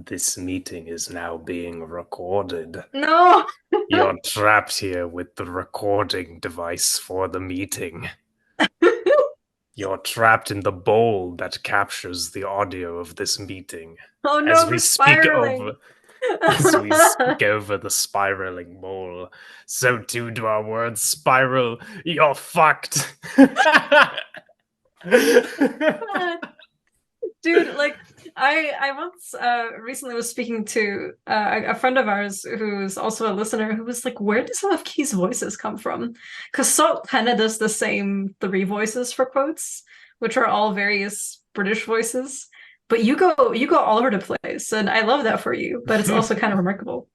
This meeting is now being recorded. No. You're trapped here with the recording device for the meeting. You're trapped in the bowl that captures the audio of this meeting. Oh As no, we we're speak spiraling. over as we speak over the spiraling bowl, so too do our words spiral. You're fucked. Dude, like I once recently was speaking to a friend of ours who's also a listener who was like, where do some of Key's voices come from? Because Salt kind of does the same three voices for quotes, which are all various British voices. But you go all over the place, and I love that for you, but it's also kind of remarkable.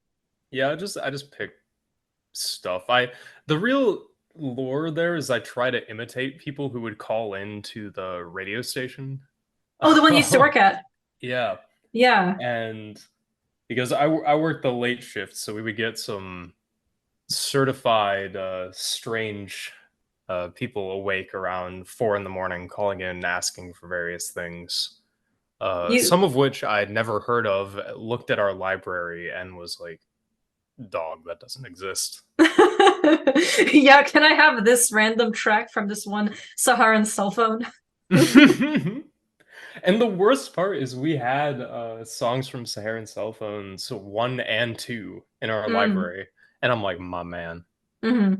Yeah, I just pick stuff. The real lore there is I try to imitate people who would call in to the radio station. Oh, the one you used to work at. Yeah, Yeah. and because I worked the late shift, so we would get some certified strange people awake around 4 in the morning, calling in and asking for various things. You Some of which I'd never heard of. Looked at our library and was like, "Dog, that doesn't exist." Yeah, can I have this random track from this one Saharan cell phone? And the worst part is we had songs from Saharan cell phones 1 and 2 in our Mm, library, and I'm like, my man. hmm.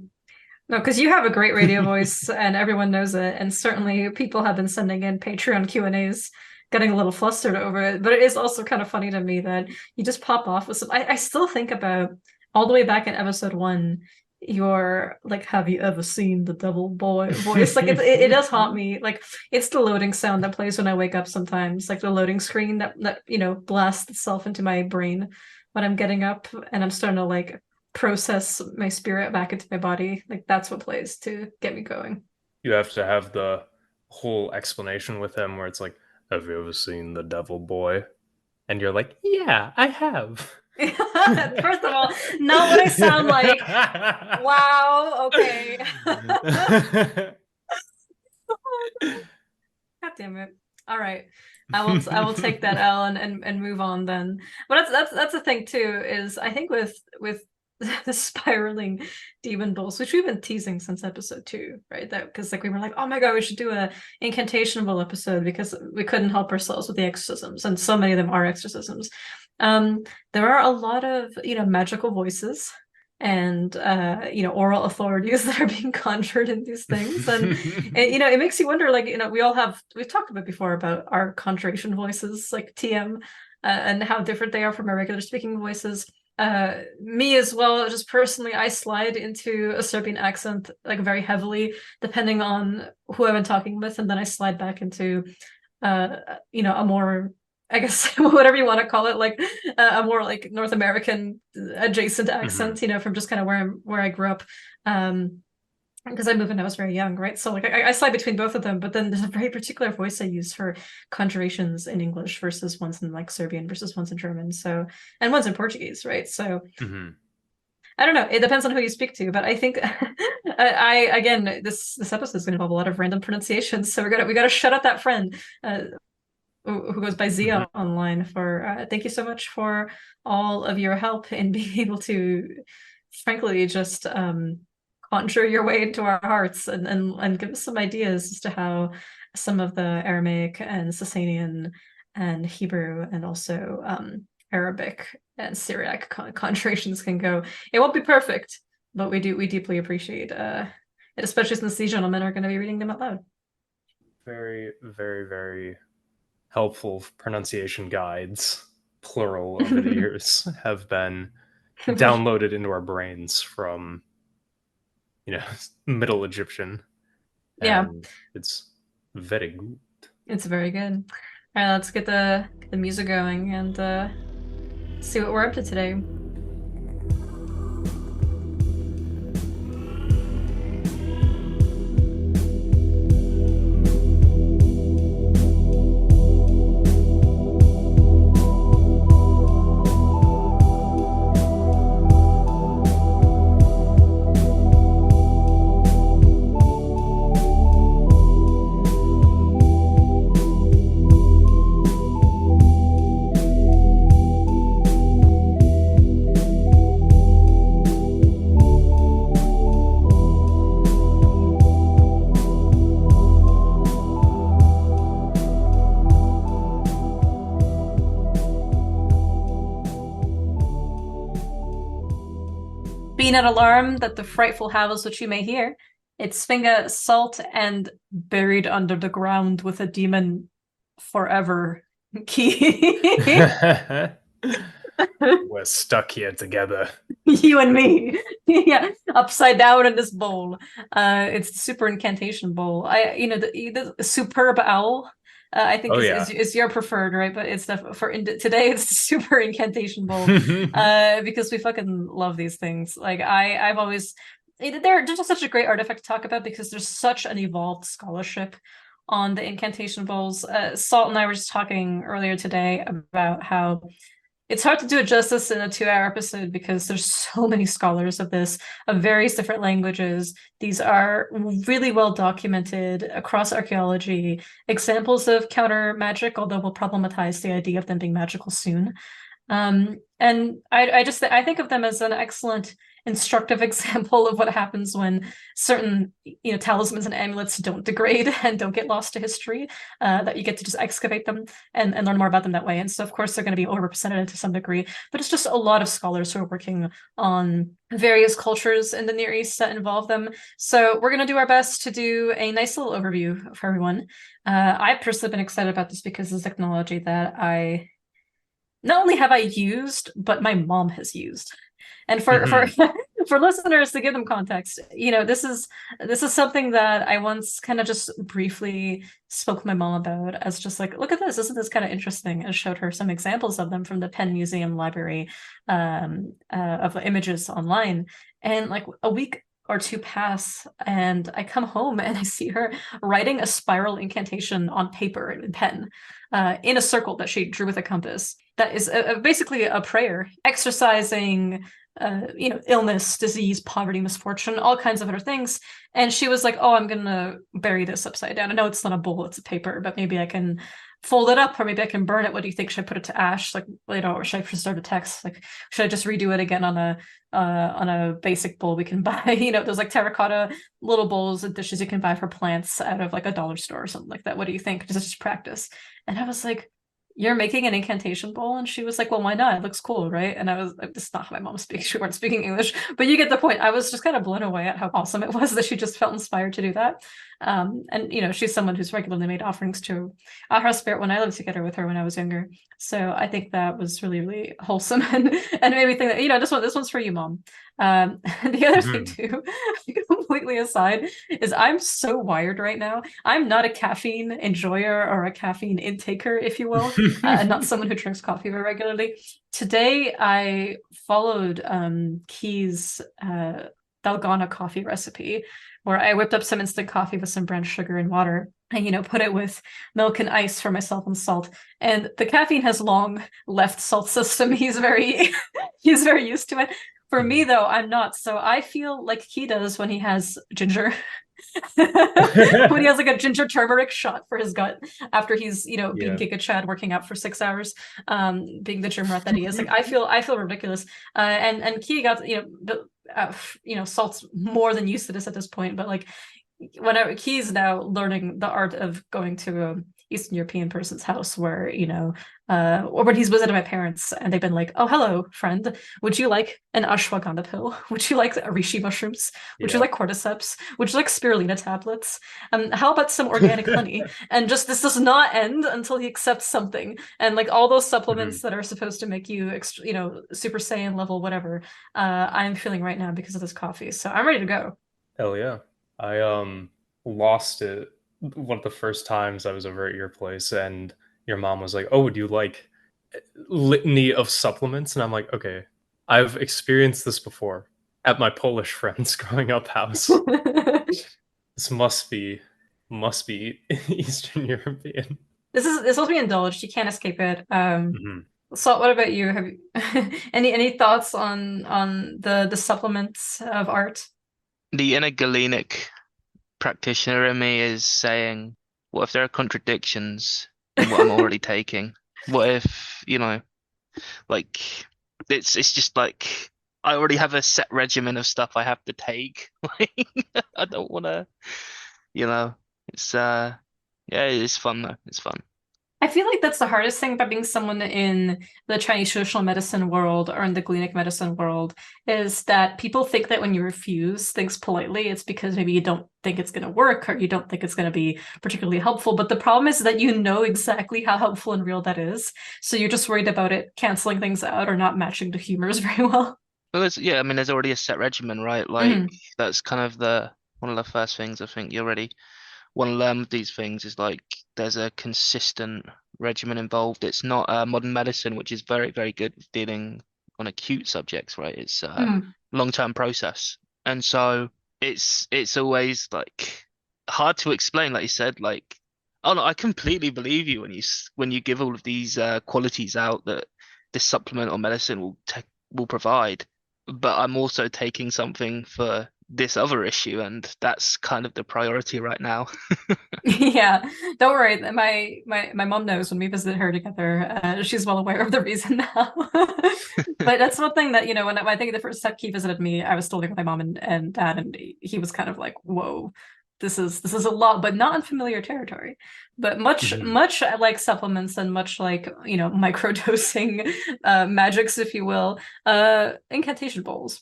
No, because you have a great radio voice and everyone knows it. And certainly people have been sending in Patreon Q&As, getting a little flustered over it. But it is also kind of funny to me that you just pop off with some. I still think about all the way back in episode one, your like, have you ever seen the devil boy voice? Like it does haunt me. Like it's the loading sound that plays when I wake up sometimes, like the loading screen that blasts itself into my brain when I'm getting up and I'm starting to like process my spirit back into my body. Like that's what plays to get me going. You have to have the whole explanation with him where it's like, have you ever seen the devil boy? And you're like, yeah, I have. First of all, not what I sound like. Wow, okay. God damn it. All right. I will take that L and move on then. But that's the thing too, is I think with the spiraling demon bulls, which we've been teasing since episode two, right? That because like we were like, oh my god, we should do a incantation bull episode because we couldn't help ourselves with the exorcisms, and so many of them are exorcisms. There are a lot of magical voices and oral authorities that are being conjured in these things, and it makes you wonder, like, we've talked about before about our conjuration voices, like TM, and how different they are from our regular speaking voices. Me as well, just personally, I slide into a Serbian accent like very heavily depending on who I've been talking with, and then I slide back into a more, I guess, whatever you want to call it, like a more like North American adjacent Mhm. accent, from just kind of where I grew up. Because I moved when I was very young, right? So like I slide between both of them, but then there's a very particular voice I use for conjurations in English versus ones in like Serbian versus ones in German. So and ones in Portuguese, right? So Mhm. I don't know. It depends on who you speak to, but I think I again this episode is going to involve a lot of random pronunciations. So we gotta shut up that friend. Who goes by Mhm. Zia online for thank you so much for all of your help in being able to frankly just conjure your way into our hearts and give us some ideas as to how some of the Aramaic and Sasanian and Hebrew and also Arabic and Syriac conjurations can go. It won't be perfect, but we deeply appreciate it, especially since these gentlemen are going to be reading them out loud. Very, very, very helpful pronunciation guides, plural, over the years have been downloaded into our brains from, you know, Middle Egyptian, Yeah, and it's very good. it's very good. All right, let's get the music going and see what we're up to today. Be not alarmed that the frightful howls which you may hear. It's Svinga salt and buried under the ground with a demon forever. Key. We're stuck here together. You and me. Yeah, upside down in this bowl. It's the super incantation bowl. The superb owl. I think Oh is yeah. is your preferred, right? But it's the for today it's the super incantation bowl. Because we fucking love these things. Like I've always they're just such a great artifact to talk about because there's such an evolved scholarship on the incantation bowls. Salt and I were just talking earlier today about how it's hard to do it justice in a 2 hour episode because there's so many scholars of this of various different languages. These are really well documented across archaeology, examples of counter magic, although we'll problematize the idea of them being magical soon. And I think of them as an excellent instructive example of what happens when certain talismans and amulets don't degrade and don't get lost to history. That you get to just excavate them and learn more about them that way. And so of course they're going to be overrepresented to some degree, but it's just a lot of scholars who are working on various cultures in the Near East that involve them. So we're going to do our best to do a nice little overview for everyone. I've personally been excited about this because it's technology that I not only have I used, but my mom has used. And for Mhm. for listeners to give them context, this is something that I once kind of just briefly spoke with my mom about as just like, look at this, isn't this kind of interesting? And showed her some examples of them from the Penn Museum library of images online. And like a week or two pass, and I come home and I see her writing a spiral incantation on paper in pen, in a circle that she drew with a compass. That is basically a prayer, exercising, illness, disease, poverty, misfortune, all kinds of other things. And she was like, "Oh, I'm gonna bury this upside down. I know it's not a bowl; it's a paper, but maybe I can fold it up, or maybe I can burn it. What do you think? Should I put it to ash, like, or should I preserve a text? Like, should I just redo it again on a basic bowl we can buy? Those like terracotta little bowls and dishes you can buy for plants out of like a dollar store or something like that. What do you think? Just practice." And I was like, "You're making an incantation bowl?" And she was like, "Well, why not? It looks cool, right?" And I was like, "This is not how my mom speaks. She weren't speaking English." But you get the point. I was just kind of blown away at how awesome it was that she just felt inspired to do that. And she's someone who's regularly made offerings to her spirit when I lived together with her when I was younger. So I think that was really, really wholesome and made me think that, this one's for you, mom. The other thing Mhm. too, completely aside, is I'm so wired right now. I'm not a caffeine enjoyer or a caffeine intaker, if you will, and not someone who drinks coffee very regularly. Today, I followed Key's Dalgona coffee recipe, where I whipped up some instant coffee with some brown sugar and water. And put it with milk and ice for myself and salt. And the caffeine has long left salt system. He's very he's very used to it. For me, Mhm. though, I'm not. So I feel like he does when he has ginger. When he has like a ginger turmeric shot for his gut after he's, being Yeah. Giga Chad working out for 6 hours, being the gym rat that he is. Like I feel ridiculous. And Key got, salt's more than used to this at this point, but like whenever he's now learning the art of going to a Eastern European person's house where, or when he's visited my parents and they've been like, "Oh, hello, friend. Would you like an ashwagandha pill? Would you like reishi mushrooms? Would you Yeah. like cordyceps? Would you like spirulina tablets? How about some organic honey?" And just this does not end until he accepts something. And like all those supplements Mhm. that are supposed to make you, Super Saiyan level, whatever, I'm feeling right now because of this coffee. So I'm ready to go. Hell yeah. I lost it one of the first times I was over at your place, and your mom was like, "Oh, would you like litany of supplements?" And I'm like, "Okay, I've experienced this before at my Polish friend's growing up house. This must be Eastern European." This will be indulged. You can't escape it. Mhm. So what about you? Have you any thoughts on the supplements of art? The inner Galenic practitioner in me is saying, what if there are contradictions in what I'm already taking? What if, like it's just like I already have a set regimen of stuff I have to take. Like I don't wanna, you know, it's yeah, it's fun though. It's fun. I feel like that's the hardest thing about being someone in the Chinese social medicine world or in the Galenic medicine world is that people think that when you refuse things politely, it's because maybe you don't think it's going to work or you don't think it's going to be particularly helpful. But the problem is that you know exactly how helpful and real that is. So you're just worried about it canceling things out or not matching the humors very well. Well, yeah, I mean, there's already a set regimen, right? Like Mhm. that's kind of the one of the first things I think you already want to learn with these things is like there's a consistent regimen involved. It's not modern medicine, which is very, very good with dealing on acute subjects, right? It's a Mhm. long-term process, and so it's always like hard to explain, like you said, like. Oh no, I completely believe you when when you give all of these qualities out that this supplement or medicine will provide, but I'm also taking something for this other issue, and that's kind of the priority right now. Yeah, don't worry. My mom knows when we visit her together. She's well aware of the reason now. But that's one thing that, when I think the first time he visited me, I was still living with my mom and dad, and he was kind of like, "Whoa, this is a lot, but not unfamiliar territory." But Mhm. much like supplements and much like, microdosing magics, if you will, incantation bowls.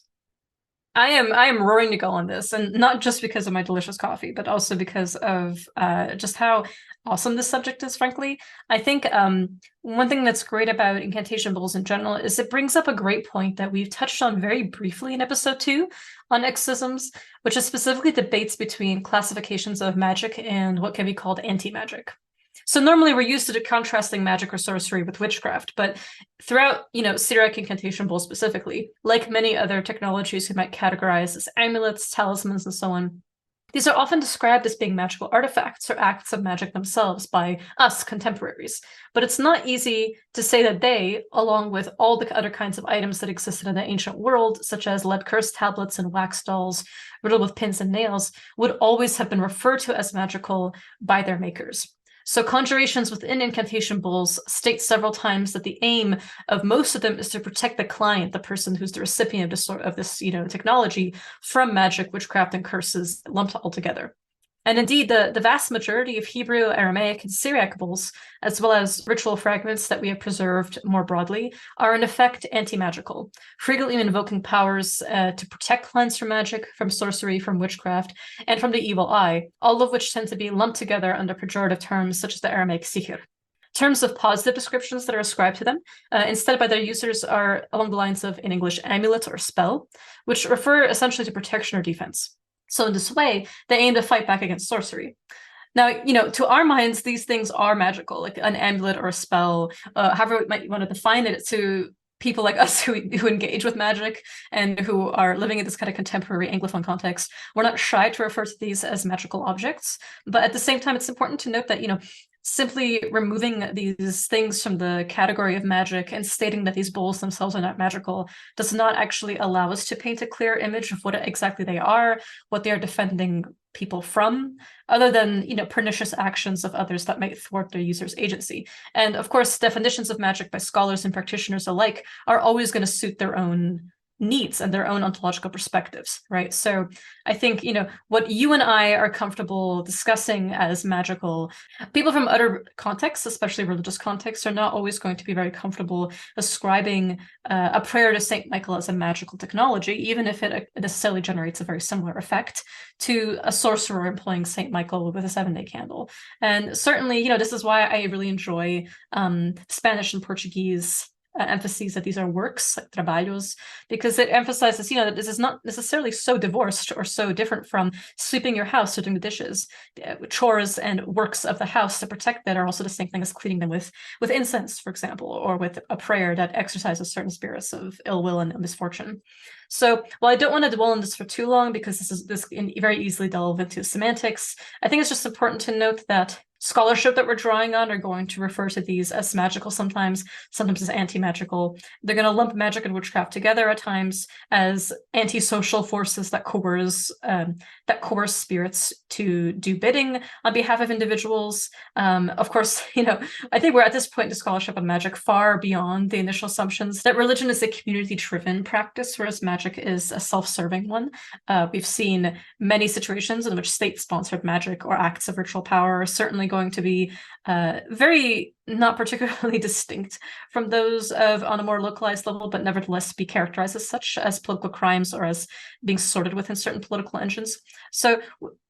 I am roaring to go on this, and not just because of my delicious coffee, but also because of just how awesome this subject is, frankly. I think one thing that's great about incantation bowls in general is it brings up a great point that we've touched on very briefly in episode 2 on exorcisms, which is specifically debates between classifications of magic and what can be called anti-magic. So normally we're used to contrasting magic or sorcery with witchcraft, but throughout, Syriac incantation bowl specifically, like many other technologies we might categorize as amulets, talismans, and so on, these are often described as being magical artifacts or acts of magic themselves by us contemporaries. But it's not easy to say that they, along with all the other kinds of items that existed in the ancient world, such as lead curse tablets and wax dolls riddled with pins and nails, would always have been referred to as magical by their makers. So conjurations within incantation bowls state several times that the aim of most of them is to protect the client, the person who's the recipient of this technology, from magic, witchcraft, and curses lumped all together. And indeed, the vast majority of Hebrew, Aramaic, and Syriac bowls, as well as ritual fragments that we have preserved more broadly, are in effect anti-magical, frequently invoking powers to protect clients from magic, from sorcery, from witchcraft, and from the evil eye, all of which tend to be lumped together under pejorative terms such as the Aramaic sihr. Terms of positive descriptions that are ascribed to them, instead by their users, are along the lines of, in English, amulet or spell, which refer essentially to protection or defense. So in this way, they aim to fight back against sorcery. Now, to our minds, these things are magical, like an amulet or a spell, however we might want to define it. To people like us who engage with magic and who are living in this kind of contemporary Anglophone context, we're not shy to refer to these as magical objects. But at the same time, it's important to note that, simply removing these things from the category of magic and stating that these bowls themselves are not magical does not actually allow us to paint a clear image of what exactly they are, what they are defending people from, other than pernicious actions of others that might thwart their users' agency. And of course, definitions of magic by scholars and practitioners alike are always going to suit their own needs and their own ontological perspectives, right? So I think, what you and I are comfortable discussing as magical, people from other contexts, especially religious contexts, are not always going to be very comfortable ascribing a prayer to Saint Michael as a magical technology, even if it necessarily generates a very similar effect to a sorcerer employing Saint Michael with a 7-day candle. And certainly, this is why I really enjoy Spanish and Portuguese emphases that these are works, like trabalhos, because it emphasizes, that this is not necessarily so divorced or so different from sweeping your house or doing the dishes. Chores and works of the house to protect that are also the same thing as cleaning them with incense, for example, or with a prayer that exercises certain spirits of ill will and misfortune. So while I don't want to dwell on this for too long, because this can very easily delve into semantics, I think it's just important to note that scholarship that we're drawing on are going to refer to these as magical sometimes as anti-magical. They're going to lump magic and witchcraft together at times as anti-social forces that coerce spirits to do bidding on behalf of individuals. Of course, I think we're at this point in scholarship on magic far beyond the initial assumptions that religion is a community-driven practice, whereas magic is a self-serving one. We've seen many situations in which state-sponsored magic or acts of ritual power are certainly going going to be very not particularly distinct from those of on a more localized level, but nevertheless be characterized as such, as political crimes or as being sorted within certain political engines. So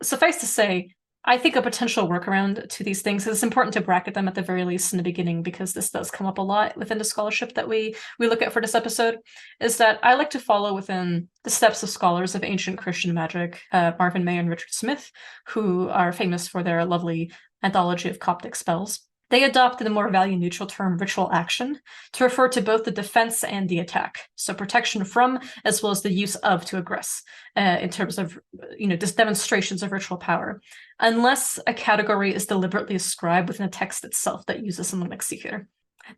suffice to say, I think a potential workaround to these things is important to bracket them at the very least in the beginning, because this does come up a lot within the scholarship that we look at for this episode, is that I like to follow within the steps of scholars of ancient Christian magic, Marvin May and Richard Smith, who are famous for their lovely anthology of Coptic spells. They adopted a more value-neutral term, ritual action, to refer to both the defense and the attack. So protection from, as well as the use of to aggress, in terms of, just demonstrations of ritual power, unless a category is deliberately ascribed within a text itself that uses someone executor.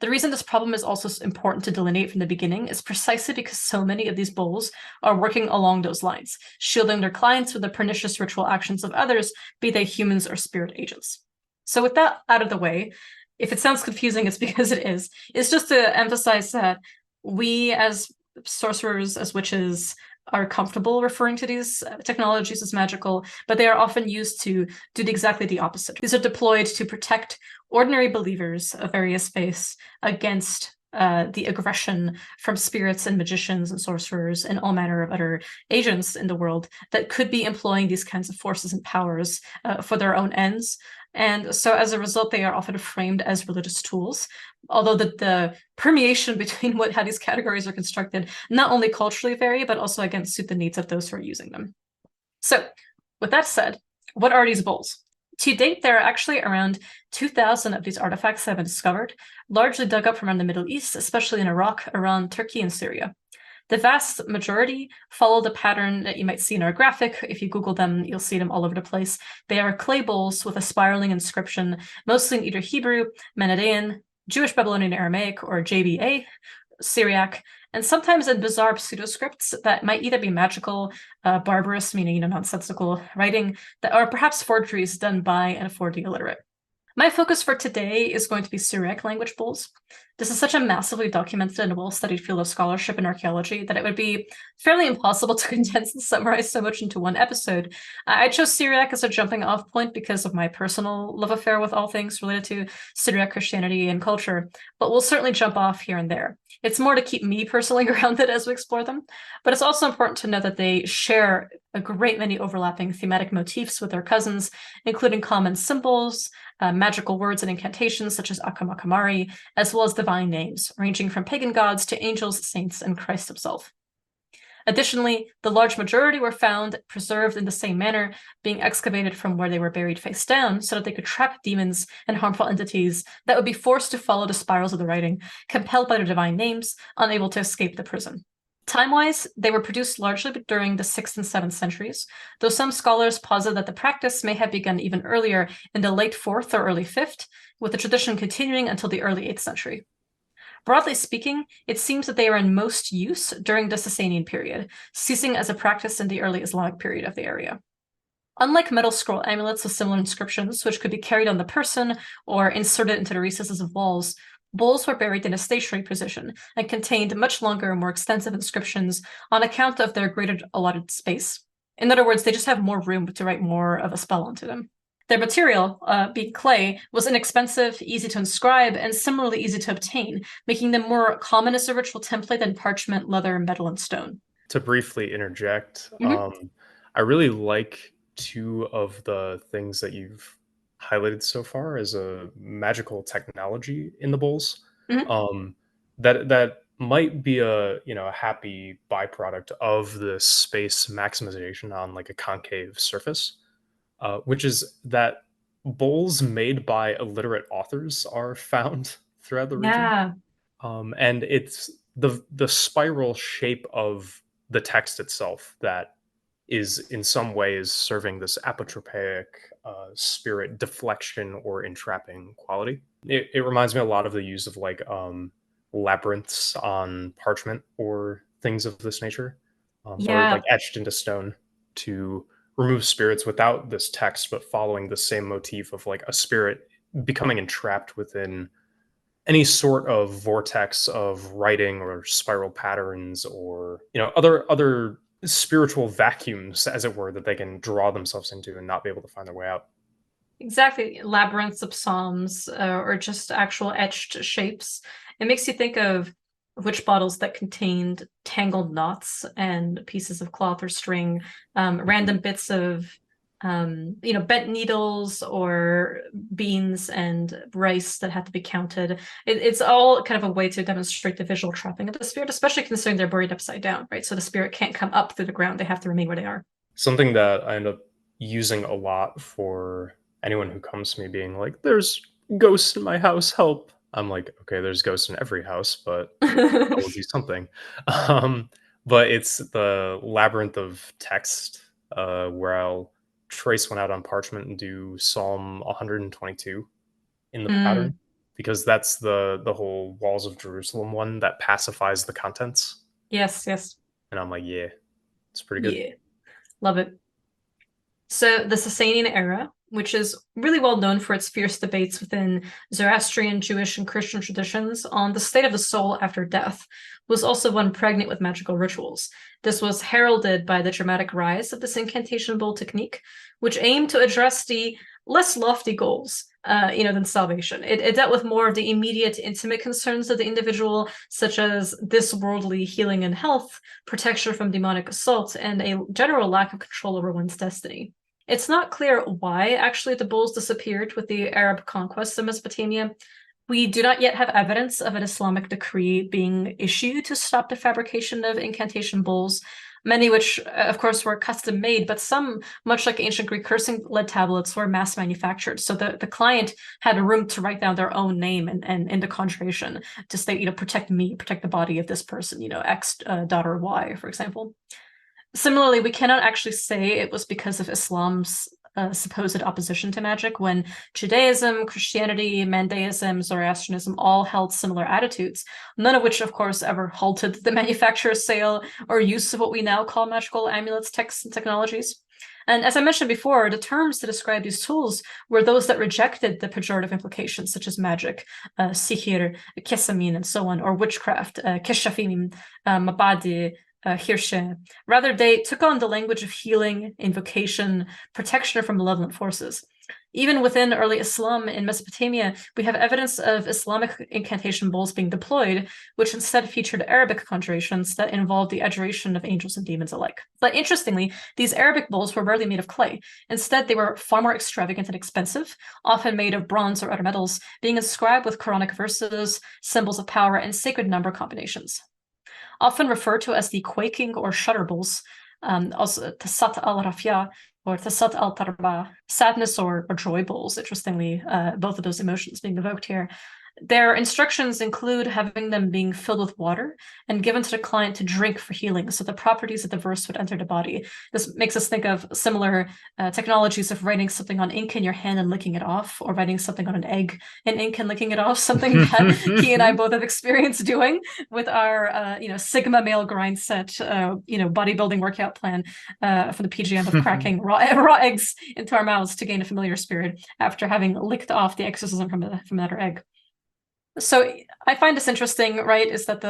The reason this problem is also important to delineate from the beginning is precisely because so many of these bulls are working along those lines, shielding their clients from the pernicious ritual actions of others, be they humans or spirit agents. So with that out of the way, if it sounds confusing, it's because it is. It's just to emphasize that we as sorcerers, as witches, are comfortable referring to these technologies as magical, but they are often used to do exactly the opposite. These are deployed to protect ordinary believers of various faiths against the aggression from spirits and magicians and sorcerers and all manner of other agents in the world that could be employing these kinds of forces and powers for their own ends. And so as a result, they are often framed as religious tools, although the permeation between how these categories are constructed not only culturally vary, but also again suit the needs of those who are using them. So with that said, what are these bowls? To date, there are actually around 2,000 of these artifacts that have been discovered, largely dug up from around the Middle East, especially in Iraq, Iran, Turkey, and Syria. The vast majority follow the pattern that you might see in our graphic. If you Google them, you'll see them all over the place. They are clay bowls with a spiraling inscription, mostly in either Hebrew, Menadaean, Jewish Babylonian Aramaic, or JBA, Syriac, and sometimes in bizarre pseudoscripts that might either be magical, barbarous, meaning nonsensical writing, that are perhaps forgeries done by and for the illiterate. My focus for today is going to be Syriac language bowls. This is such a massively documented and well-studied field of scholarship in archaeology that it would be fairly impossible to condense and summarize so much into one episode. I chose Syriac as a jumping off point because of my personal love affair with all things related to Syriac Christianity and culture, but we'll certainly jump off here and there. It's more to keep me personally grounded as we explore them, but it's also important to know that they share a great many overlapping thematic motifs with their cousins, including common symbols, magical words and incantations such as Akamakamari, as well as divine names, ranging from pagan gods to angels, saints, and Christ himself. Additionally, the large majority were found preserved in the same manner, being excavated from where they were buried face down so that they could trap demons and harmful entities that would be forced to follow the spirals of the writing, compelled by their divine names, unable to escape the prison. Time-wise, they were produced largely during the 6th and 7th centuries, though some scholars posit that the practice may have begun even earlier in the late 4th or early 5th, with the tradition continuing until the early 8th century. Broadly speaking, it seems that they are in most use during the Sasanian period, ceasing as a practice in the early Islamic period of the area. Unlike metal scroll amulets with similar inscriptions, which could be carried on the person or inserted into the recesses of walls, bowls were buried in a stationary position and contained much longer and more extensive inscriptions on account of their greater allotted space. In other words, they just have more room to write more of a spell onto them. Their material, being clay, was inexpensive, easy to inscribe, and similarly easy to obtain, making them more common as a ritual template than parchment, leather, metal, and stone. To briefly interject, Mm-hmm. I really like two of the things that you've highlighted so far as a magical technology in the bowls. Mm-hmm. That might be a happy byproduct of the space maximization on like a concave surface, which is that bowls made by illiterate authors are found throughout the region. Yeah. And it's the spiral shape of the text itself that is in some ways serving this apotropaic spirit deflection or entrapping quality. It reminds me a lot of the use of like labyrinths on parchment or things of this nature, or Yeah. like etched into stone to remove spirits without this text, but following the same motif of like a spirit becoming entrapped within any sort of vortex of writing or spiral patterns or other spiritual vacuums, as it were, that they can draw themselves into and not be able to find their way out. Exactly, labyrinths of psalms or just actual etched shapes. It makes you think of witch bottles that contained tangled knots and pieces of cloth or string, random bits of bent needles or beans and rice that had to be counted. It's all kind of a way to demonstrate the visual trapping of the spirit, especially considering they're buried upside down, right? So the spirit can't come up through the ground; they have to remain where they are. Something that I end up using a lot for anyone who comes to me being like, "There's ghosts in my house, help." I'm like, "Okay, there's ghosts in every house, but I will do something." Um, but it's the labyrinth of text, where I'll trace one out on parchment and do Psalm 122 in the Mm, pattern, because that's the whole Walls of Jerusalem one that pacifies the contents, yes, yes, and I'm like, "Yeah, it's pretty good." yeah, love it. So the Sasanian era, which is really well known for its fierce debates within Zoroastrian, Jewish, and Christian traditions on the state of the soul after death, was also one pregnant with magical rituals. This was heralded by the dramatic rise of this incantation bowl technique, which aimed to address the less lofty goals, than salvation. It dealt with more of the immediate, intimate concerns of the individual, such as this worldly healing and health, protection from demonic assault, and a general lack of control over one's destiny. It's not clear why actually the bulls disappeared with the Arab conquest of Mesopotamia. We do not yet have evidence of an Islamic decree being issued to stop the fabrication of incantation bowls, many which, of course, were custom made, but some, much like ancient Greek cursing lead tablets, were mass manufactured. So the client had room to write down their own name and in the conjuration to state, protect me, protect the body of this person, X daughter Y, for example. Similarly, we cannot actually say it was because of Islam's supposed opposition to magic when Judaism, Christianity, Mandaism, Zoroastrianism all held similar attitudes, none of which, of course, ever halted the manufacture, sale, or use of what we now call magical amulets, texts, and technologies. And as I mentioned before, the terms to describe these tools were those that rejected the pejorative implications, such as magic, sihir, kesamin, and so on, or witchcraft, keshafim, mabadi, Hirsche. Rather, they took on the language of healing, invocation, protection from malevolent forces. Even within early Islam in Mesopotamia, we have evidence of Islamic incantation bowls being deployed, which instead featured Arabic conjurations that involved the adjuration of angels and demons alike. But interestingly, these Arabic bowls were rarely made of clay. Instead, they were far more extravagant and expensive, often made of bronze or other metals, being inscribed with Quranic verses, symbols of power, and sacred number combinations. Often referred to as the quaking or shudder bowls, also Tasat al-Rafia or Tasat al-Tarba, sadness or joy bowls, interestingly, both of those emotions being evoked here. Their instructions include having them being filled with water and given to the client to drink for healing, so the properties of the verse would enter the body. This makes us think of similar technologies of writing something on ink in your hand and licking it off, or writing something on an egg in ink and licking it off, something that he and I both have experienced doing with our, Sigma male grind set, bodybuilding workout plan from the PGM of cracking raw eggs into our mouths to gain a familiar spirit after having licked off the exorcism from another egg. So I find this interesting, right, is that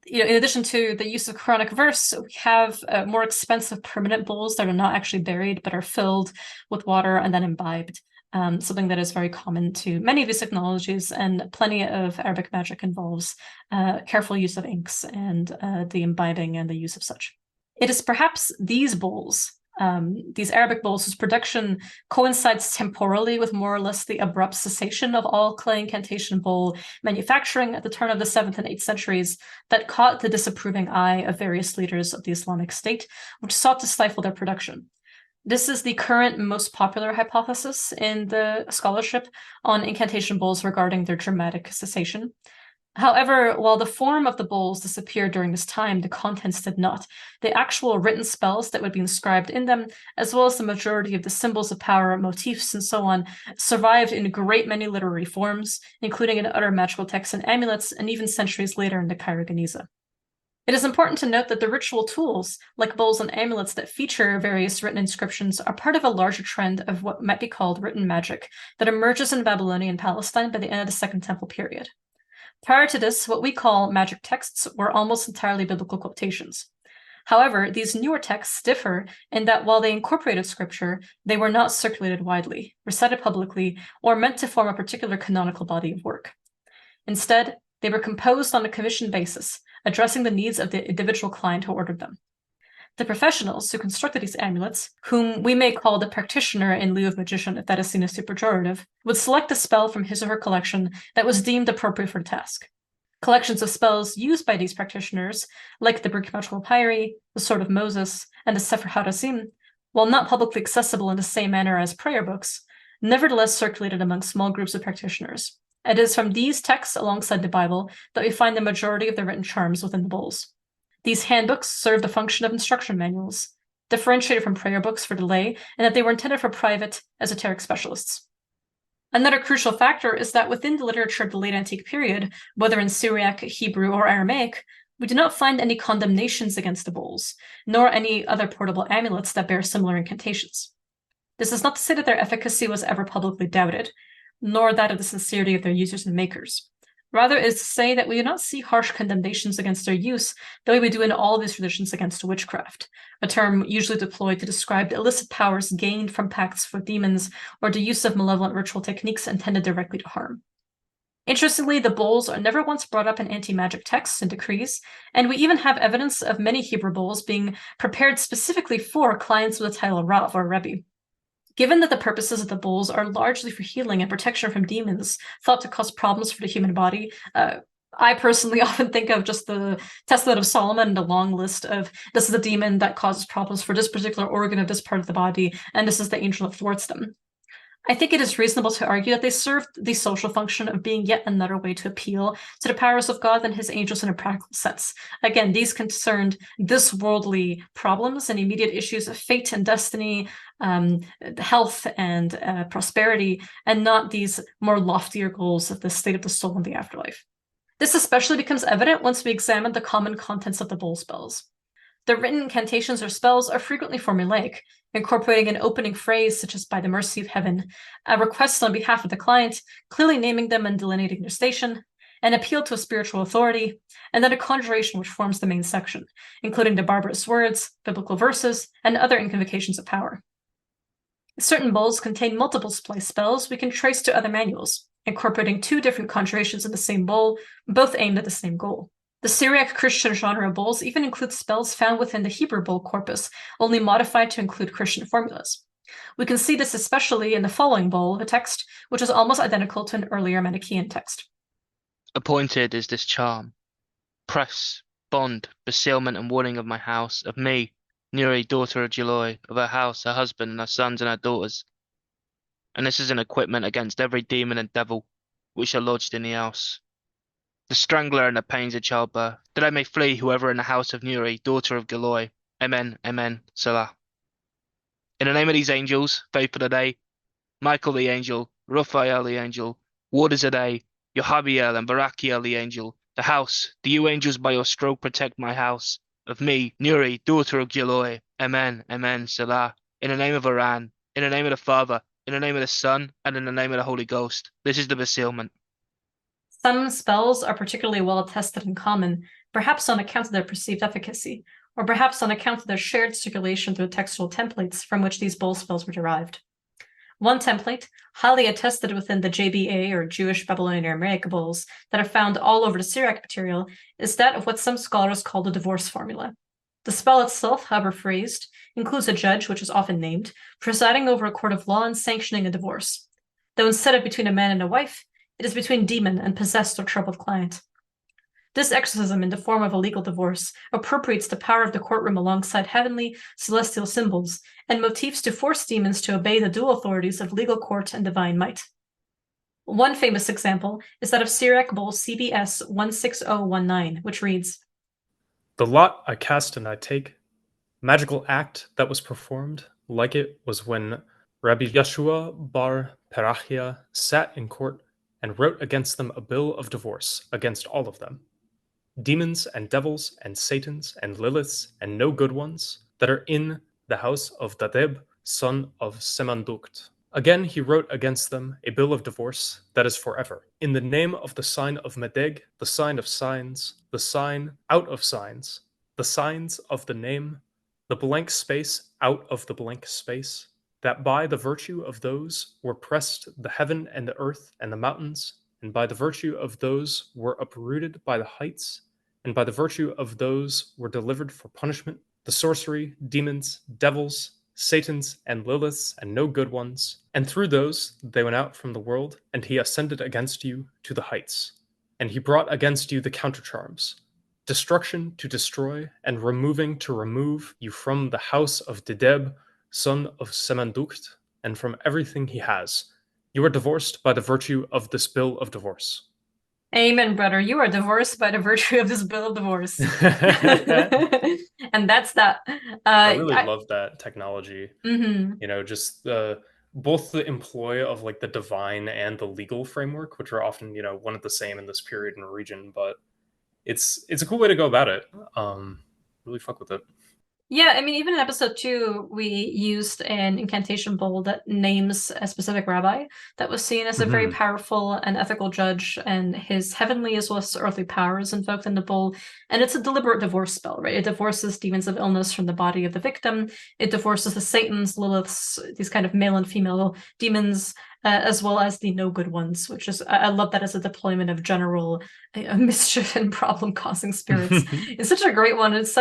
in addition to the use of Quranic verse, we have more expensive permanent bowls that are not actually buried, but are filled with water and then imbibed. Something that is very common to many of these technologies, and plenty of Arabic magic involves careful use of inks and the imbibing and the use of such. It is perhaps these bowls, these Arabic bowls, whose production coincides temporally with more or less the abrupt cessation of all clay incantation bowl manufacturing at the turn of the 7th and 8th centuries, that caught the disapproving eye of various leaders of the Islamic State, which sought to stifle their production. This is the current most popular hypothesis in the scholarship on incantation bowls regarding their dramatic cessation. However, while the form of the bowls disappeared during this time, the contents did not. The actual written spells that would be inscribed in them, as well as the majority of the symbols of power, motifs, and so on, survived in a great many literary forms, including in other magical texts and amulets, and even centuries later in the Cairo Geniza. It is important to note that the ritual tools, like bowls and amulets that feature various written inscriptions, are part of a larger trend of what might be called written magic that emerges in Babylonian Palestine by the end of the Second Temple period. Prior to this, what we call magic texts were almost entirely biblical quotations. However, these newer texts differ in that while they incorporated scripture, they were not circulated widely, recited publicly, or meant to form a particular canonical body of work. Instead, they were composed on a commission basis, addressing the needs of the individual client who ordered them. The professionals who constructed these amulets, whom we may call the practitioner in lieu of magician if that is seen as too pejorative, would select a spell from his or her collection that was deemed appropriate for the task. Collections of spells used by these practitioners, like the Brit Papyri, the Sword of Moses, and the Sefer HaRazim, while not publicly accessible in the same manner as prayer books, nevertheless circulated among small groups of practitioners. It is from these texts alongside the Bible that we find the majority of the written charms within the bowls. These handbooks served the function of instruction manuals, differentiated from prayer books for the lay, and that they were intended for private, esoteric specialists. Another crucial factor is that within the literature of the late antique period, whether in Syriac, Hebrew, or Aramaic, we do not find any condemnations against the bowls, nor any other portable amulets that bear similar incantations. This is not to say that their efficacy was ever publicly doubted, nor that of the sincerity of their users and makers. Rather, it is to say that we do not see harsh condemnations against their use the way we do in all these traditions against witchcraft, a term usually deployed to describe the illicit powers gained from pacts with demons or the use of malevolent ritual techniques intended directly to harm. Interestingly, the bowls are never once brought up in anti-magic texts and decrees, and we even have evidence of many Hebrew bowls being prepared specifically for clients with the title Rav or Rebbe. Given that the purposes of the bowls are largely for healing and protection from demons thought to cause problems for the human body, I personally often think of just the Testament of Solomon and a long list of this is the demon that causes problems for this particular organ of this part of the body, and this is the angel that thwarts them. I think it is reasonable to argue that they serve the social function of being yet another way to appeal to the powers of God and his angels in a practical sense. Again, these concerned this worldly problems and immediate issues of fate and destiny, health and prosperity, and not these more loftier goals of the state of the soul in the afterlife. This especially becomes evident once we examine the common contents of the bowl spells. The written incantations or spells are frequently formulaic, incorporating an opening phrase such as by the mercy of heaven, a request on behalf of the client, clearly naming them and delineating their station, an appeal to a spiritual authority, and then a conjuration which forms the main section, including the barbarous words, biblical verses, and other invocations of power. Certain bowls contain multiple splice spells we can trace to other manuals, incorporating two different conjurations in the same bowl, both aimed at the same goal. The Syriac Christian genre of bowls even includes spells found within the Hebrew bowl corpus, only modified to include Christian formulas. We can see this especially in the following bowl, a text which is almost identical to an earlier Manichaean text. Appointed is this charm, press, bond, besealment and warning of my house, of me, Nuri, daughter of Jeloi, of her house, her husband, and her sons and her daughters. And this is an equipment against every demon and devil which are lodged in the house. The strangler and the pains of childbirth, that I may flee whoever in the house of Nuri, daughter of Geloi. Amen, amen, Salah. In the name of these angels, faithful today, Michael the angel, Raphael the angel, warders today, Yohabiel and Barakiel the angel, the house, do you angels by your stroke protect my house, of me, Nuri, daughter of Geloi. Amen, amen, Salah. In the name of Iran, in the name of the Father, in the name of the Son, and in the name of the Holy Ghost. This is the besealment. Some spells are particularly well attested in common, perhaps on account of their perceived efficacy, or perhaps on account of their shared circulation through textual templates from which these bowl spells were derived. One template, highly attested within the JBA or Jewish Babylonian Aramaic bowls that are found all over the Syriac material, is that of what some scholars call the divorce formula. The spell itself, however phrased, includes a judge, which is often named, presiding over a court of law and sanctioning a divorce, though instead of between a man and a wife, it is between demon and possessed or troubled client. This exorcism in the form of a legal divorce appropriates the power of the courtroom alongside heavenly, celestial symbols and motifs to force demons to obey the dual authorities of legal court and divine might. One famous example is that of Syriac Bowl CBS 16019, which reads, The lot I cast and I take, magical act that was performed, like it was when Rabbi Yeshua bar Perachia sat in court and wrote against them a bill of divorce against all of them, demons and devils and satans and liliths and no good ones that are in the house of Dadeb, son of Semandukt. Again he wrote against them a bill of divorce that is forever, in the name of the sign of Medeg, the sign of signs, the sign out of signs, the signs of the name, the blank space out of the blank space, that by the virtue of those were pressed the heaven and the earth and the mountains, and by the virtue of those were uprooted by the heights, and by the virtue of those were delivered for punishment, the sorcery, demons, devils, Satans, and Liliths, and no good ones. And through those they went out from the world, and he ascended against you to the heights. And he brought against you the countercharms, destruction to destroy, and removing to remove you from the house of Dedeb, son of Semandukt, and from everything he has. You are divorced by the virtue of this bill of divorce. Amen, brother. You are divorced by the virtue of this bill of divorce. And that's that. I really love that technology. Mhm. You know, just both the employ of like the divine and the legal framework, which are often, you know, one and the same in this period and region, but it's a cool way to go about it. Really fuck with it. Yeah, I mean, even in episode 2, we used an incantation bowl that names a specific rabbi that was seen as a very powerful and ethical judge, and his heavenly as well as earthly powers invoked in the bowl. And it's a deliberate divorce spell, right? It divorces demons of illness from the body of the victim. It divorces the Satans, Liliths, these kind of male and female demons, as well as the no good ones, which is, I love that as a deployment of general mischief and problem causing spirits. It's such a great one. It's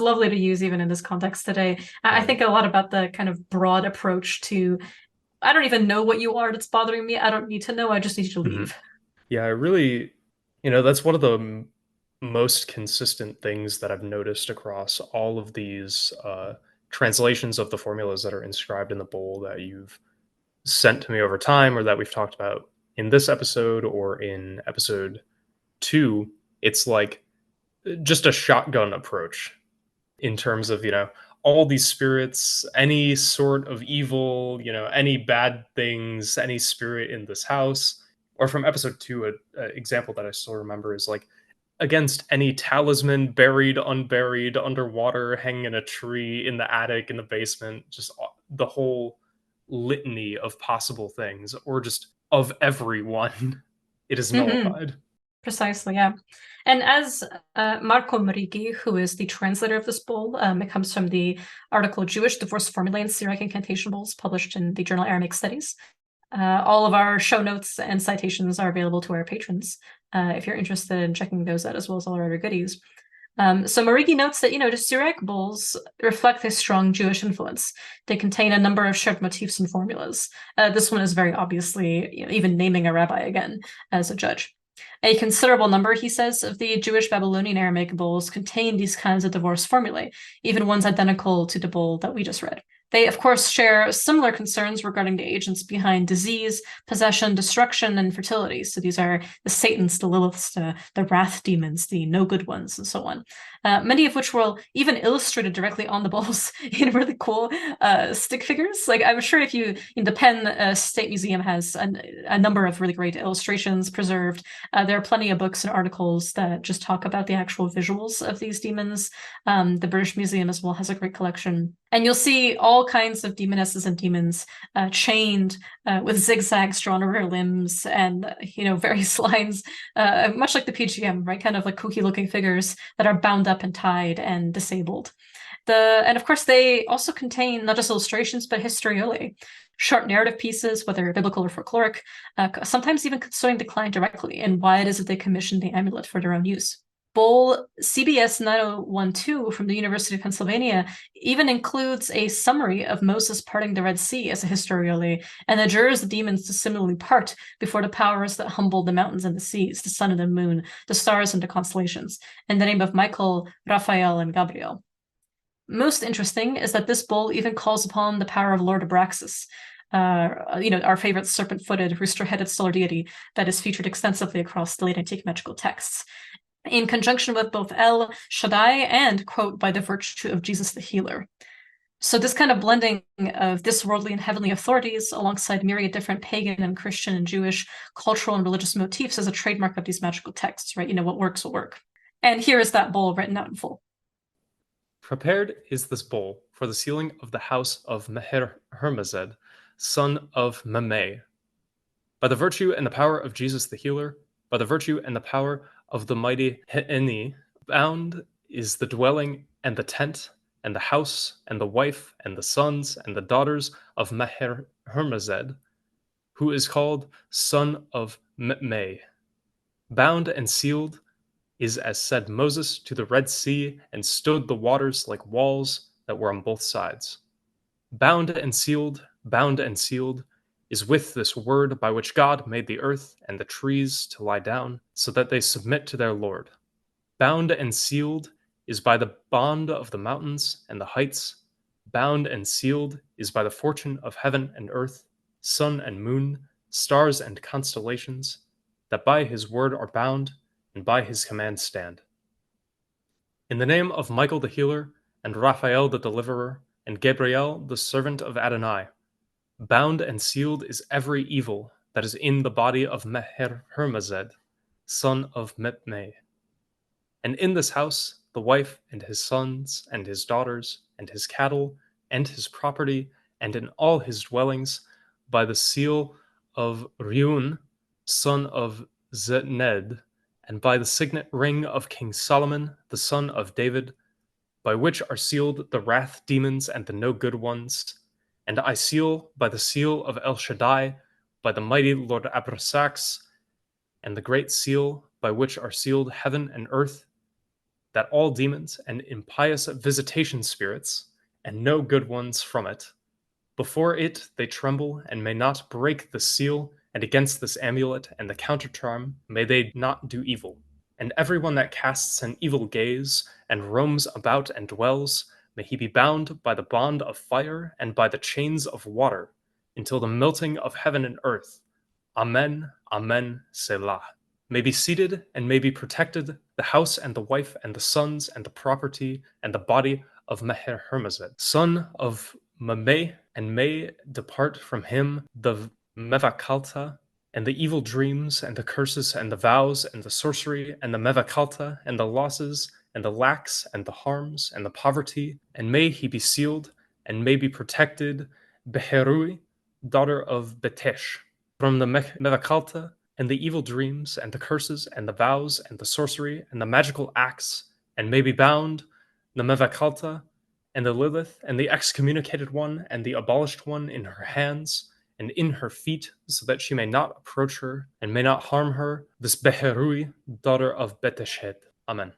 lovely to use even in this context today. I think a lot about the kind of broad approach to, I don't even know what you are that's bothering me. I don't need to know. I just need you to leave. Yeah, I really, you know, that's one of the most consistent things that I've noticed across all of these translations of the formulas that are inscribed in the bowl that you've sent to me over time, or that we've talked about in this episode or in episode 2. It's like just a shotgun approach in terms of, you know, all these spirits, any sort of evil, you know, any bad things, any spirit in this house. Or from episode 2, a example that I still remember is like against any talisman buried, unburied, underwater, hanging in a tree, in the attic, in the basement, just the whole litany of possible things, or just of everyone. It is nullified. Precisely, yeah. And as Marco Marighi, who is the translator of this bowl, it comes from the article Jewish Divorce Formulae and Syriac Incantation Bowls, published in the journal Aramaic Studies. All of our show notes and citations are available to our patrons if you're interested in checking those out, as well as all our other goodies. So Marigi notes that, the Syriac bowls reflect a strong Jewish influence. They contain a number of shared motifs and formulas. This one is very obviously, even naming a rabbi again as a judge. A considerable number, he says, of the Jewish Babylonian Aramaic bowls contain these kinds of divorce formulae, even ones identical to the bowl that we just read. They, of course, share similar concerns regarding the agents behind disease, possession, destruction, and fertility. So these are the Satans, the Liliths, the wrath demons, the no good ones, and so on. Many of which were even illustrated directly on the bowls in really cool stick figures. Like, I'm sure if you, the Penn State Museum has a number of really great illustrations preserved. There are plenty of books and articles that just talk about the actual visuals of these demons. The British Museum as well has a great collection. And you'll see all kinds of demonesses and demons chained with zigzags drawn over their limbs and, various lines, much like the PGM, right? Kind of like kooky looking figures that are bound up and tied and disabled. And of course, they also contain not just illustrations, but historiolae, short narrative pieces, whether biblical or folkloric, sometimes even concerning the client directly and why it is that they commissioned the amulet for their own use. Bowl CBS 9012 from the University of Pennsylvania even includes a summary of Moses parting the Red Sea as a historiolae, and adjures the demons to similarly part before the powers that humbled the mountains and the seas, the sun and the moon, the stars and the constellations, in the name of Michael, Raphael, and Gabriel. Most interesting is that this bowl even calls upon the power of Lord Abraxas, our favorite serpent-footed, rooster-headed solar deity that is featured extensively across the late antique magical texts, in conjunction with both El Shaddai and, quote, by the virtue of Jesus the healer. So this kind of blending of this worldly and heavenly authorities alongside myriad different pagan and Christian and Jewish cultural and religious motifs is a trademark of these magical texts, right? What works will work. And here is that bowl written out in full. Prepared is this bowl for the sealing of the house of Meher Hermazed, son of Memeh. By the virtue and the power of Jesus the healer, by the virtue and the power of the mighty He'eni, bound is the dwelling and the tent and the house and the wife and the sons and the daughters of Meher Hermazed, who is called son of Mepmei. Bound and sealed is as said Moses to the Red Sea, and stood the waters like walls that were on both sides. Bound and sealed, is with this word by which God made the earth and the trees to lie down, so that they submit to their Lord. Bound and sealed is by the bond of the mountains and the heights. Bound and sealed is by the fortune of heaven and earth, sun and moon, stars and constellations, that by his word are bound, and by his command stand. In the name of Michael the healer, and Raphael the deliverer, and Gabriel the servant of Adonai, bound and sealed is every evil that is in the body of Meher Hermazed, son of Mepmei. And in this house, the wife and his sons and his daughters and his cattle and his property and in all his dwellings, by the seal of Reun, son of Zetned, and by the signet ring of King Solomon, the son of David, by which are sealed the wrath demons and the no good ones. And I seal by the seal of El Shaddai, by the mighty Lord Abrasax, and the great seal by which are sealed heaven and earth, that all demons and impious visitation spirits, and no good ones from it, before it they tremble and may not break the seal, and against this amulet and the countercharm may they not do evil. And everyone that casts an evil gaze and roams about and dwells, may he be bound by the bond of fire and by the chains of water, until the melting of heaven and earth. Amen, Amen, Selah. May be seated and may be protected the house and the wife and the sons and the property and the body of Meher Hermazed, son of Mameh, and may depart from him the Mevakalta, and the evil dreams, and the curses, and the vows, and the sorcery, and the Mevakalta, and the losses, and the lacks, and the harms, and the poverty, and may he be sealed, and may be protected, Beherui, daughter of Betesh, from the Mevakalta, and the evil dreams, and the curses, and the vows, and the sorcery, and the magical acts, and may be bound, the Mevakalta, and the Lilith, and the excommunicated one, and the abolished one in her hands, and in her feet, so that she may not approach her, and may not harm her, this Beherui, daughter of Beteshed. Amen.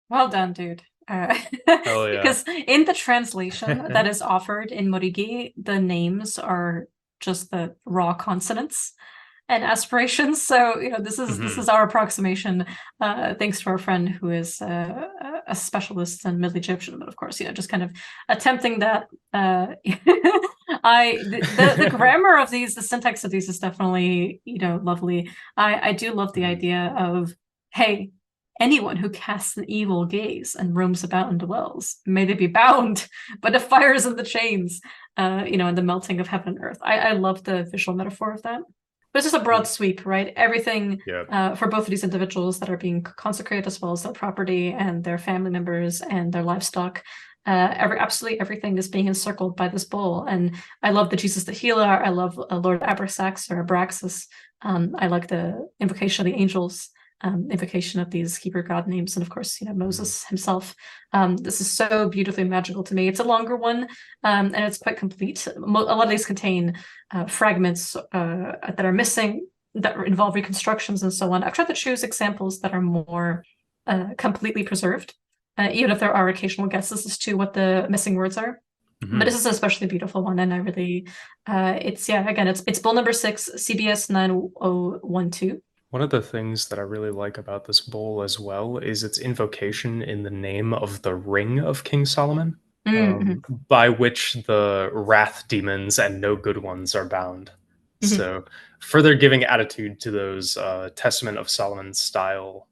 Well done, dude. Hell yeah. Because in the translation that is offered in Morigi, the names are just the raw consonants and aspirations. So this is our approximation, thanks to our friend who is a specialist in Middle Egyptian, but of course, just kind of attempting that. The grammar of these, the syntax of these is definitely lovely. I do love the idea of, hey, anyone who casts an evil gaze and roams about and dwells, may they be bound by the fires and the chains, and the melting of heaven and earth. I love the visual metaphor of that. But it's just a broad sweep, right? Everything for both of these individuals that are being consecrated, as well as their property and their family members and their livestock. Absolutely everything is being encircled by this bowl. And I love the Jesus the Healer. I love Lord Abrasax or Abraxas. I like the invocation of the angels. Invocation of these Hebrew god names, and of course, Moses himself. This is so beautifully magical to me. It's a longer one, and it's quite complete. A lot of these contain fragments that are missing, that involve reconstructions and so on. I've tried to choose examples that are more completely preserved, even if there are occasional guesses as to what the missing words are. But this is an especially beautiful one, and I really, it's bull number 6, CBS 9012. One of the things that I really like about this bowl as well is its invocation in the name of the ring of King Solomon, by which the wrath demons and no good ones are bound. So, further giving attitude to those Testament of Solomon style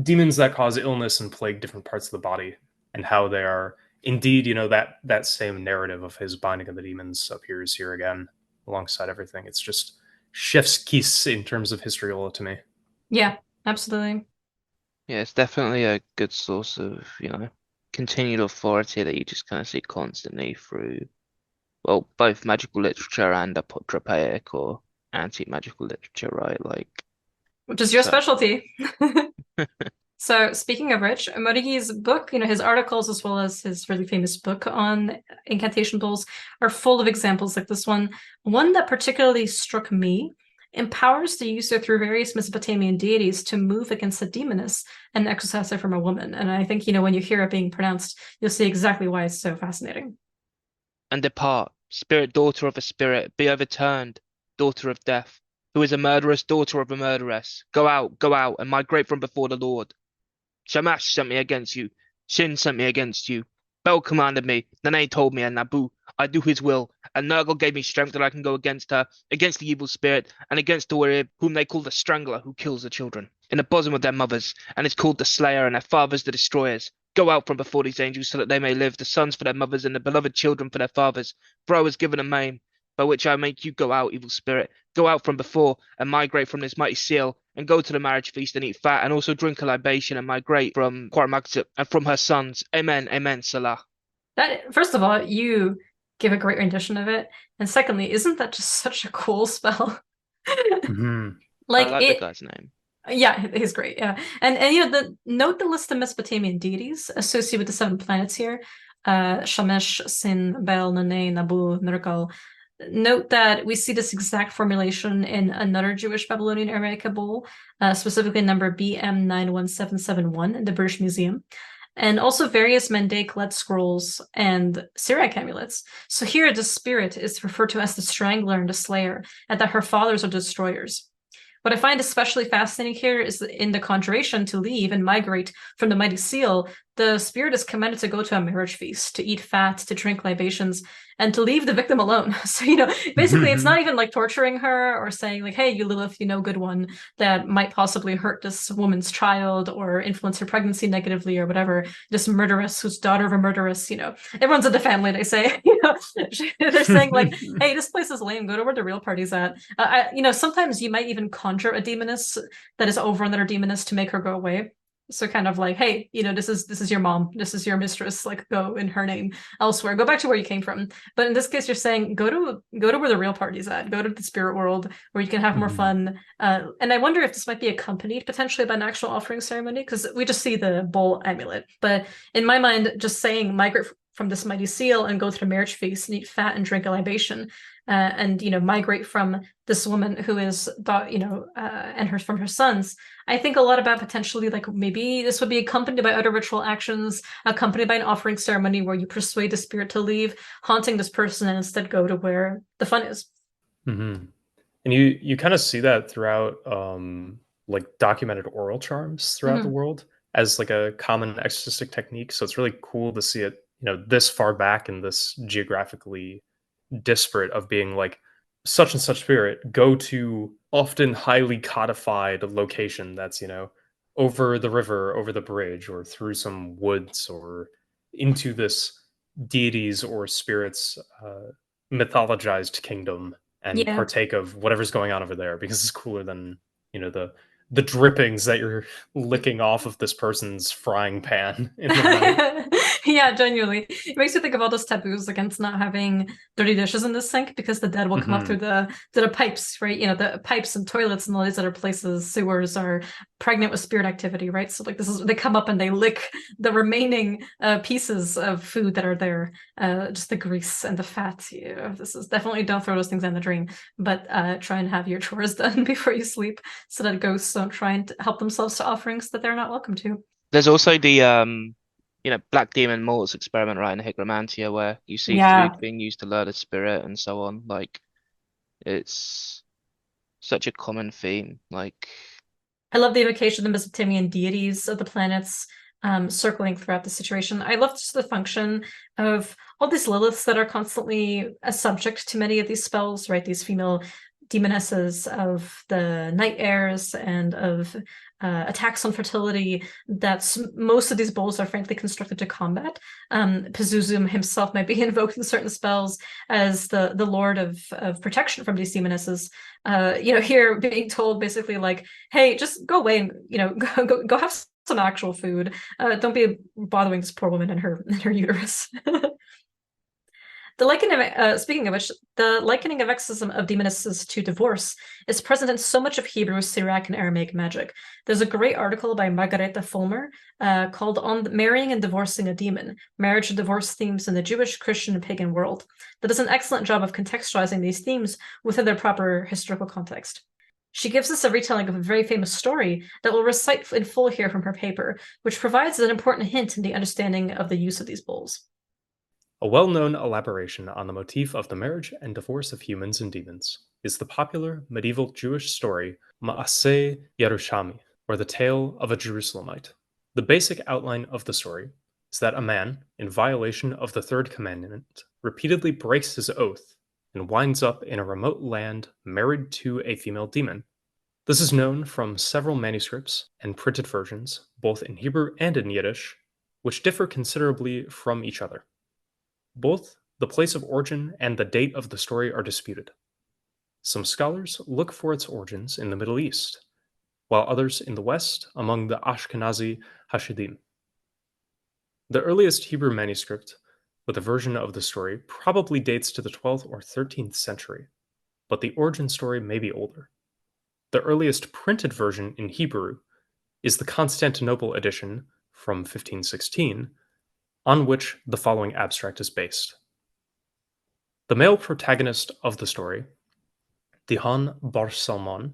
demons that cause illness and plague different parts of the body, and how they are indeed, that same narrative of his binding of the demons appears here again alongside everything. It's just chef's kiss in terms of historiola to me. Yeah, absolutely. Yeah, it's definitely a good source of, continued authority that you just kind of see constantly through, well, both magical literature and apotropaic or anti-magical literature, right? Which is your specialty. So speaking of which, Morigi's book, his articles as well as his really famous book on incantation bowls are full of examples like this one. One that particularly struck me empowers the user through various Mesopotamian deities to move against a demoness and exorcise her from a woman. And I think, when you hear it being pronounced, you'll see exactly why it's so fascinating. And depart, spirit daughter of a spirit, be overturned, daughter of death, who is a murderous daughter of a murderess. Go out, and migrate from before the Lord. Shamash sent me against you. Shin sent me against you. Bel commanded me. Nene told me, and Nabu, I do his will. And Nurgle gave me strength that I can go against her, against the evil spirit, and against the warrior whom they call the Strangler, who kills the children in the bosom of their mothers, and is called the Slayer, and their fathers the Destroyers. Go out from before these angels, so that they may live, the sons for their mothers, and the beloved children for their fathers. For I was given a name, by which I make you go out, evil spirit. Go out from before, and migrate from this mighty seal, and go to the marriage feast and eat fat, and also drink a libation, and migrate from Quarmagzip and from her sons. Amen, amen, Salah. That, first of all, you give a great rendition of it. And secondly, isn't that just such a cool spell? Mm-hmm. I Like like the it, guy's name. yeah, he's great. Yeah, and note the list of Mesopotamian deities associated with the 7 planets here: Shamash, Sin, Bel, Nane, Nabu, Nergal. Note that we see this exact formulation in another Jewish Babylonian Aramaic bowl, specifically number BM91771 in the British Museum, and also various Mendaic lead scrolls and Syriac amulets. So here, the spirit is referred to as the Strangler and the Slayer, and that her fathers are destroyers. What I find especially fascinating here is that in the conjuration to leave and migrate from the mighty seal, the spirit is commanded to go to a marriage feast, to eat fat, to drink libations, and to leave the victim alone. So, basically it's not even like torturing her or saying like, hey, you Lilith, good one that might possibly hurt this woman's child or influence her pregnancy negatively or whatever. This murderess who's daughter of a murderess, it runs in the family, they say. They're saying like, hey, this place is lame, go to where the real party's at. Sometimes you might even conjure a demoness that is over another demoness to make her go away. So kind of like, hey, this is your mom, this is your mistress, like go in her name elsewhere, go back to where you came from. But in this case, you're saying go to where the real party's at, go to the spirit world where you can have more fun. And I wonder if this might be accompanied potentially by an actual offering ceremony, because we just see the bowl amulet. But in my mind, just saying migrate from this mighty seal and go to the marriage feast and eat fat and drink a libation, and migrate from this woman who is thought, and her from her sons. I think a lot about potentially like maybe this would be accompanied by other ritual actions, accompanied by an offering ceremony where you persuade the spirit to leave, haunting this person and instead go to where the fun is. Mm-hmm. And you kind of see that throughout like documented oral charms throughout the world as like a common exorcistic technique. So it's really cool to see it, this far back and this geographically disparate of being like such and such spirit go to often highly codified location that's over the river, over the bridge, or through some woods, or into this deities or spirits mythologized kingdom, and Yeah. partake of whatever's going on over there, because it's cooler than the drippings that you're licking off of this person's frying pan in the night. Yeah, genuinely. It makes you think of all those taboos against not having dirty dishes in the sink because the dead will come up through the pipes, right? The pipes and toilets and all these other places, sewers are pregnant with spirit activity, right? So like they come up and they lick the remaining pieces of food that are there, just the grease and the fat. This is definitely, don't throw those things in the drain, but try and have your chores done before you sleep so that ghosts don't try and help themselves to offerings that they're not welcome to. There's also the Black Demon Mortals experiment right in Hygromantia where you see Yeah, food being used to lure the spirit and so on. Like it's such a common theme. Like I love the evocation of the Mesopotamian deities of the planets circling throughout the situation. I love just the function of all these Liliths that are constantly a subject to many of these spells, right? These female demonesses of the night airs and of attacks on fertility. That's most of these bowls are frankly constructed to combat. Pazuzu himself might be invoked in certain spells as the lord of protection from these demonesses. Here being told basically like, hey, just go away and go have some actual food. Don't be bothering this poor woman in her uterus. Speaking of which, the likening of exorcism of demonesses to divorce is present in so much of Hebrew, Syriac, and Aramaic magic. There's a great article by Margareta Fulmer called "On Marrying and Divorcing a Demon: Marriage and Divorce Themes in the Jewish, Christian, and Pagan World" that does an excellent job of contextualizing these themes within their proper historical context. She gives us a retelling of a very famous story that we'll recite in full here from her paper, which provides an important hint in the understanding of the use of these bowls. A well-known elaboration on the motif of the marriage and divorce of humans and demons is the popular medieval Jewish story Ma'aseh Yerushalmi, or the tale of a Jerusalemite. The basic outline of the story is that a man, in violation of the third commandment, repeatedly breaks his oath and winds up in a remote land married to a female demon. This is known from several manuscripts and printed versions, both in Hebrew and in Yiddish, which differ considerably from each other. Both the place of origin and the date of the story are disputed. Some scholars look for its origins in the Middle East, while others in the West among the Ashkenazi Hasidim. The earliest Hebrew manuscript with a version of the story probably dates to the 12th or 13th century, but the origin story may be older. The earliest printed version in Hebrew is the Constantinople edition from 1516, on which the following abstract is based. The male protagonist of the story, Dihan Bar Salman,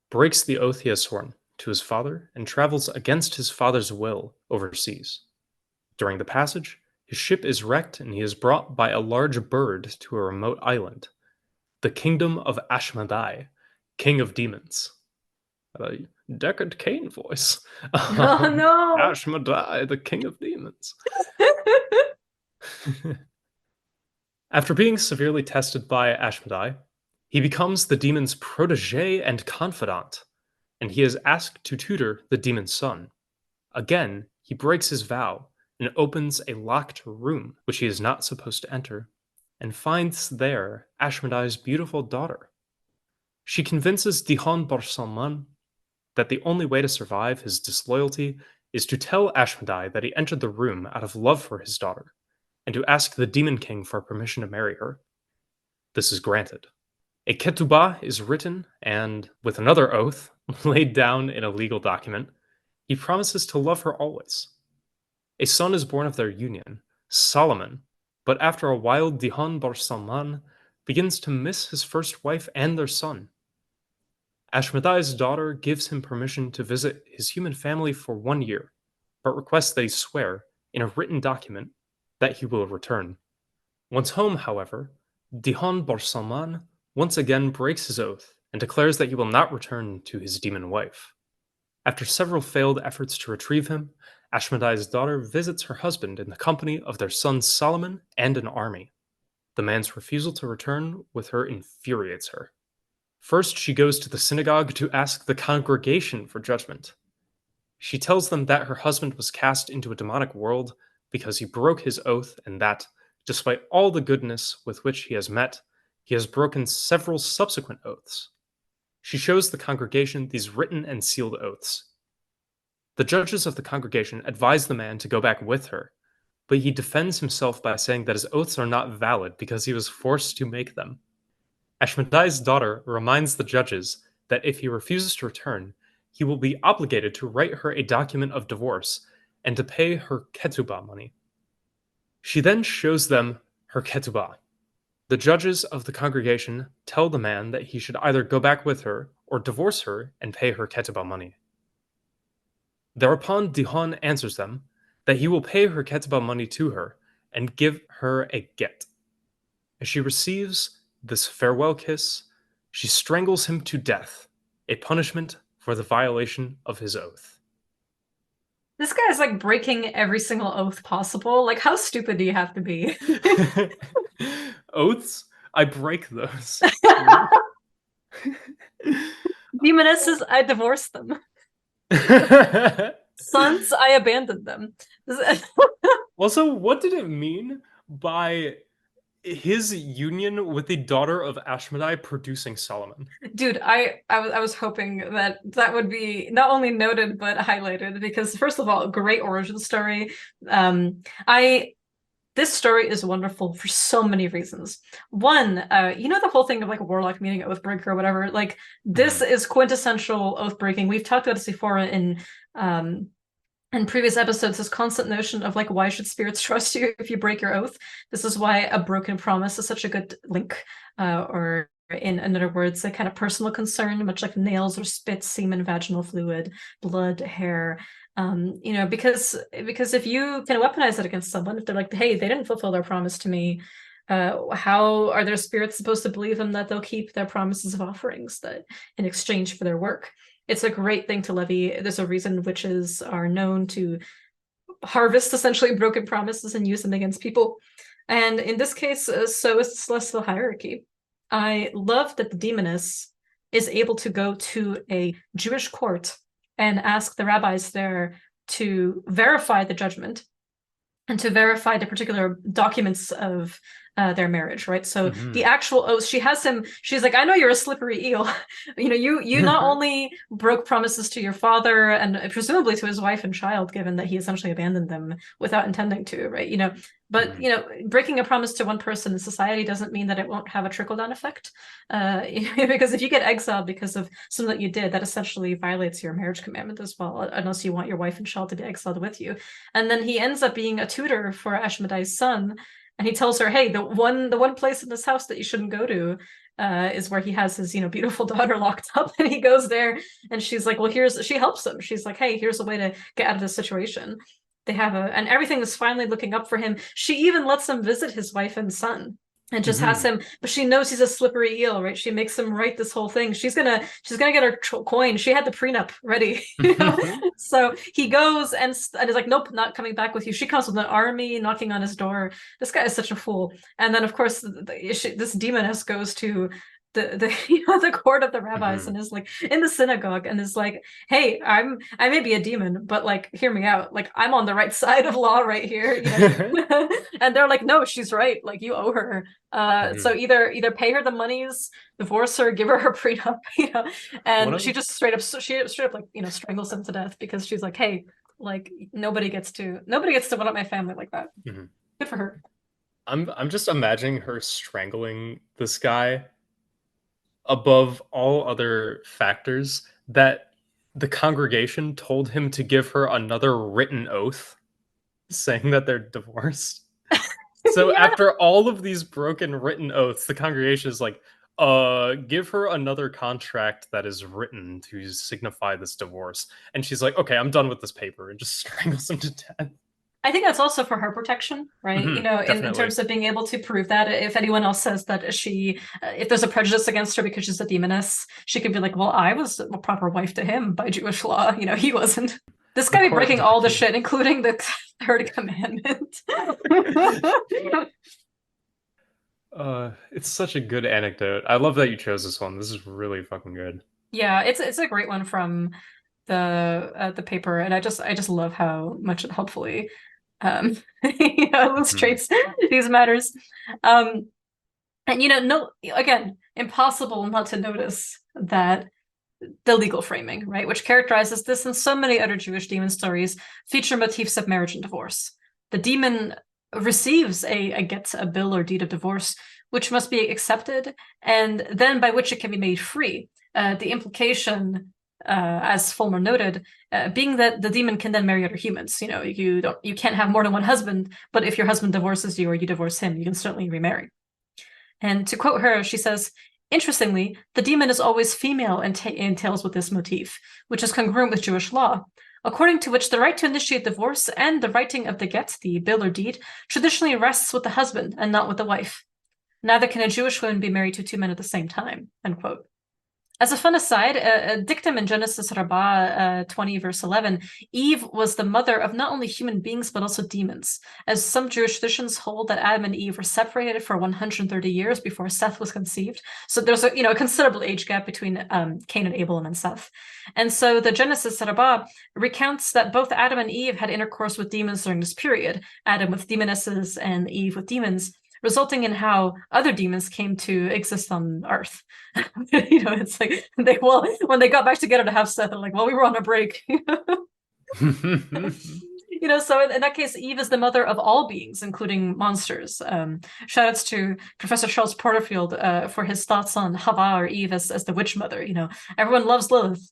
breaks the oath he has sworn to his father and travels against his father's will overseas. During the passage, his ship is wrecked and he is brought by a large bird to a remote island, the kingdom of Ashmedai, king of demons. A Deckard Cain voice. Oh no! Ashmedai, the king of demons. After being severely tested by Ashmedai, he becomes the demon's protege and confidant, and he is asked to tutor the demon's son. Again, he breaks his vow and opens a locked room, which he is not supposed to enter, and finds there Ashmedai's beautiful daughter. She convinces Dihon Bar Salman that the only way to survive his disloyalty is to tell Ashmedai that he entered the room out of love for his daughter, and to ask the Demon King for permission to marry her. This is granted. A ketubah is written, and, with another oath laid down in a legal document, he promises to love her always. A son is born of their union, Solomon, but after a while Dihon Bar Salman begins to miss his first wife and their son. Ashmedai's daughter gives him permission to visit his human family for 1 year, but requests that he swear, in a written document, that he will return. Once home, however, Dihon Bar Salman once again breaks his oath and declares that he will not return to his demon wife. After several failed efforts to retrieve him, Ashmedai's daughter visits her husband in the company of their son Solomon and an army. The man's refusal to return with her infuriates her. First, she goes to the synagogue to ask the congregation for judgment. She tells them that her husband was cast into a demonic world because he broke his oath and that, despite all the goodness with which he has met, he has broken several subsequent oaths. She shows the congregation these written and sealed oaths. The judges of the congregation advise the man to go back with her, but he defends himself by saying that his oaths are not valid because he was forced to make them. Ashmedai's daughter reminds the judges that if he refuses to return, he will be obligated to write her a document of divorce and to pay her ketubah money. She then shows them her ketubah. The judges of the congregation tell the man that he should either go back with her or divorce her and pay her ketubah money. Thereupon Dihon answers them that he will pay her ketubah money to her and give her a get. As she receives this farewell kiss, she strangles him to death, a punishment for the violation of his oath. This guy's like breaking every single oath possible. Like, how stupid do you have to be? Oaths? I break those. Demonesses, I divorced them. Sons, I abandoned them. Also, what did it mean by his union with the daughter of Ashmedai producing Solomon? Dude, I was hoping that that would be not only noted but highlighted because first of all, great origin story. I this story is wonderful for so many reasons. One, the whole thing of like a warlock meeting Oathbreaker or whatever, like this is quintessential oath breaking. We've talked about this before um in previous episodes, this constant notion of like, why should spirits trust you if you break your oath? This is why a broken promise is such a good link, or in other words, a kind of personal concern, much like nails or spit, semen, vaginal fluid, blood, hair. Because if you can weaponize it against someone, if they're like, hey, they didn't fulfill their promise to me, how are their spirits supposed to believe them that they'll keep their promises of offerings that in exchange for their work? It's a great thing to levy. There's a reason witches are known to harvest essentially broken promises and use them against people. And in this case, so is the celestial hierarchy. I love that the demoness is able to go to a Jewish court and ask the rabbis there to verify the judgment and to verify the particular documents of their marriage, right? So the actual oath, she's like, I know you're a slippery eel. You not only broke promises to your father and presumably to his wife and child, given that he essentially abandoned them without intending to, right? But breaking a promise to one person in society doesn't mean that it won't have a trickle-down effect. Because if you get exiled because of something that you did, that essentially violates your marriage commandment as well, unless you want your wife and child to be exiled with you. And then he ends up being a tutor for Ashmedai's son, and he tells her, hey, the one place in this house that you shouldn't go to is where he has his beautiful daughter locked up. And he goes there, and she's like, well, she helps him. She's like, hey, here's a way to get out of this situation. And everything is finally looking up for him. She even lets him visit his wife and son and just has him, but she knows he's a slippery eel, right? She makes him write this whole thing. She's gonna get her coin. She had the prenup ready. So he goes and is like, nope, not coming back with you. She comes with an army knocking on his door. This guy is such a fool. And then of course this demoness goes to the court of the rabbis and is like in the synagogue and is like, hey, I may be a demon, but like hear me out, like I'm on the right side of law right here. And they're like, no, she's right, like you owe her, so either pay her the monies, divorce her, give her her prenup, and she just straight up like strangles him to death because she's like, hey, like nobody gets to one up my family like that. Good for her. I'm just imagining her strangling this guy above all other factors that the congregation told him to give her another written oath saying that they're divorced. So after all of these broken written oaths, the congregation is like, give her another contract that is written to signify this divorce. And she's like, okay, I'm done with this paper, and just strangles him to death. I think that's also for her protection, right? In terms of being able to prove that if anyone else says that if there's a prejudice against her because she's a demoness, she could be like, well, I was a proper wife to him by Jewish law. He wasn't. This guy be breaking all the shit, including the third commandment. It's such a good anecdote. I love that you chose this one. This is really fucking good. Yeah, it's a great one from the paper, and I just love how much it helpfully illustrates these matters. And again, impossible not to notice that the legal framing, right, which characterizes this and so many other Jewish demon stories, feature motifs of marriage and divorce. The demon receives a bill or deed of divorce, which must be accepted, and then by which it can be made free. The implication, as Fulmer noted, being that the demon can then marry other humans. You can't have more than one husband, but if your husband divorces you or you divorce him, you can certainly remarry. And to quote her, she says, interestingly, the demon is always female in tales with this motif, which is congruent with Jewish law, according to which the right to initiate divorce and the writing of the get, the bill or deed, traditionally rests with the husband and not with the wife. Neither can a Jewish woman be married to two men at the same time, end quote. As a fun aside, a dictum in Genesis Rabbah 20, verse 11, Eve was the mother of not only human beings, but also demons, as some Jewish traditions hold that Adam and Eve were separated for 130 years before Seth was conceived. So there's a considerable age gap between Cain and Abel and then Seth. And so the Genesis Rabbah recounts that both Adam and Eve had intercourse with demons during this period, Adam with demonesses and Eve with demons, resulting in how other demons came to exist on Earth. It's like when they got back together to have Seth, they're like, well, we were on a break. So in that case, Eve is the mother of all beings, including monsters. Shout outs to Professor Charles Porterfield for his thoughts on Hava, or Eve, as the witch mother. Everyone loves Lilith,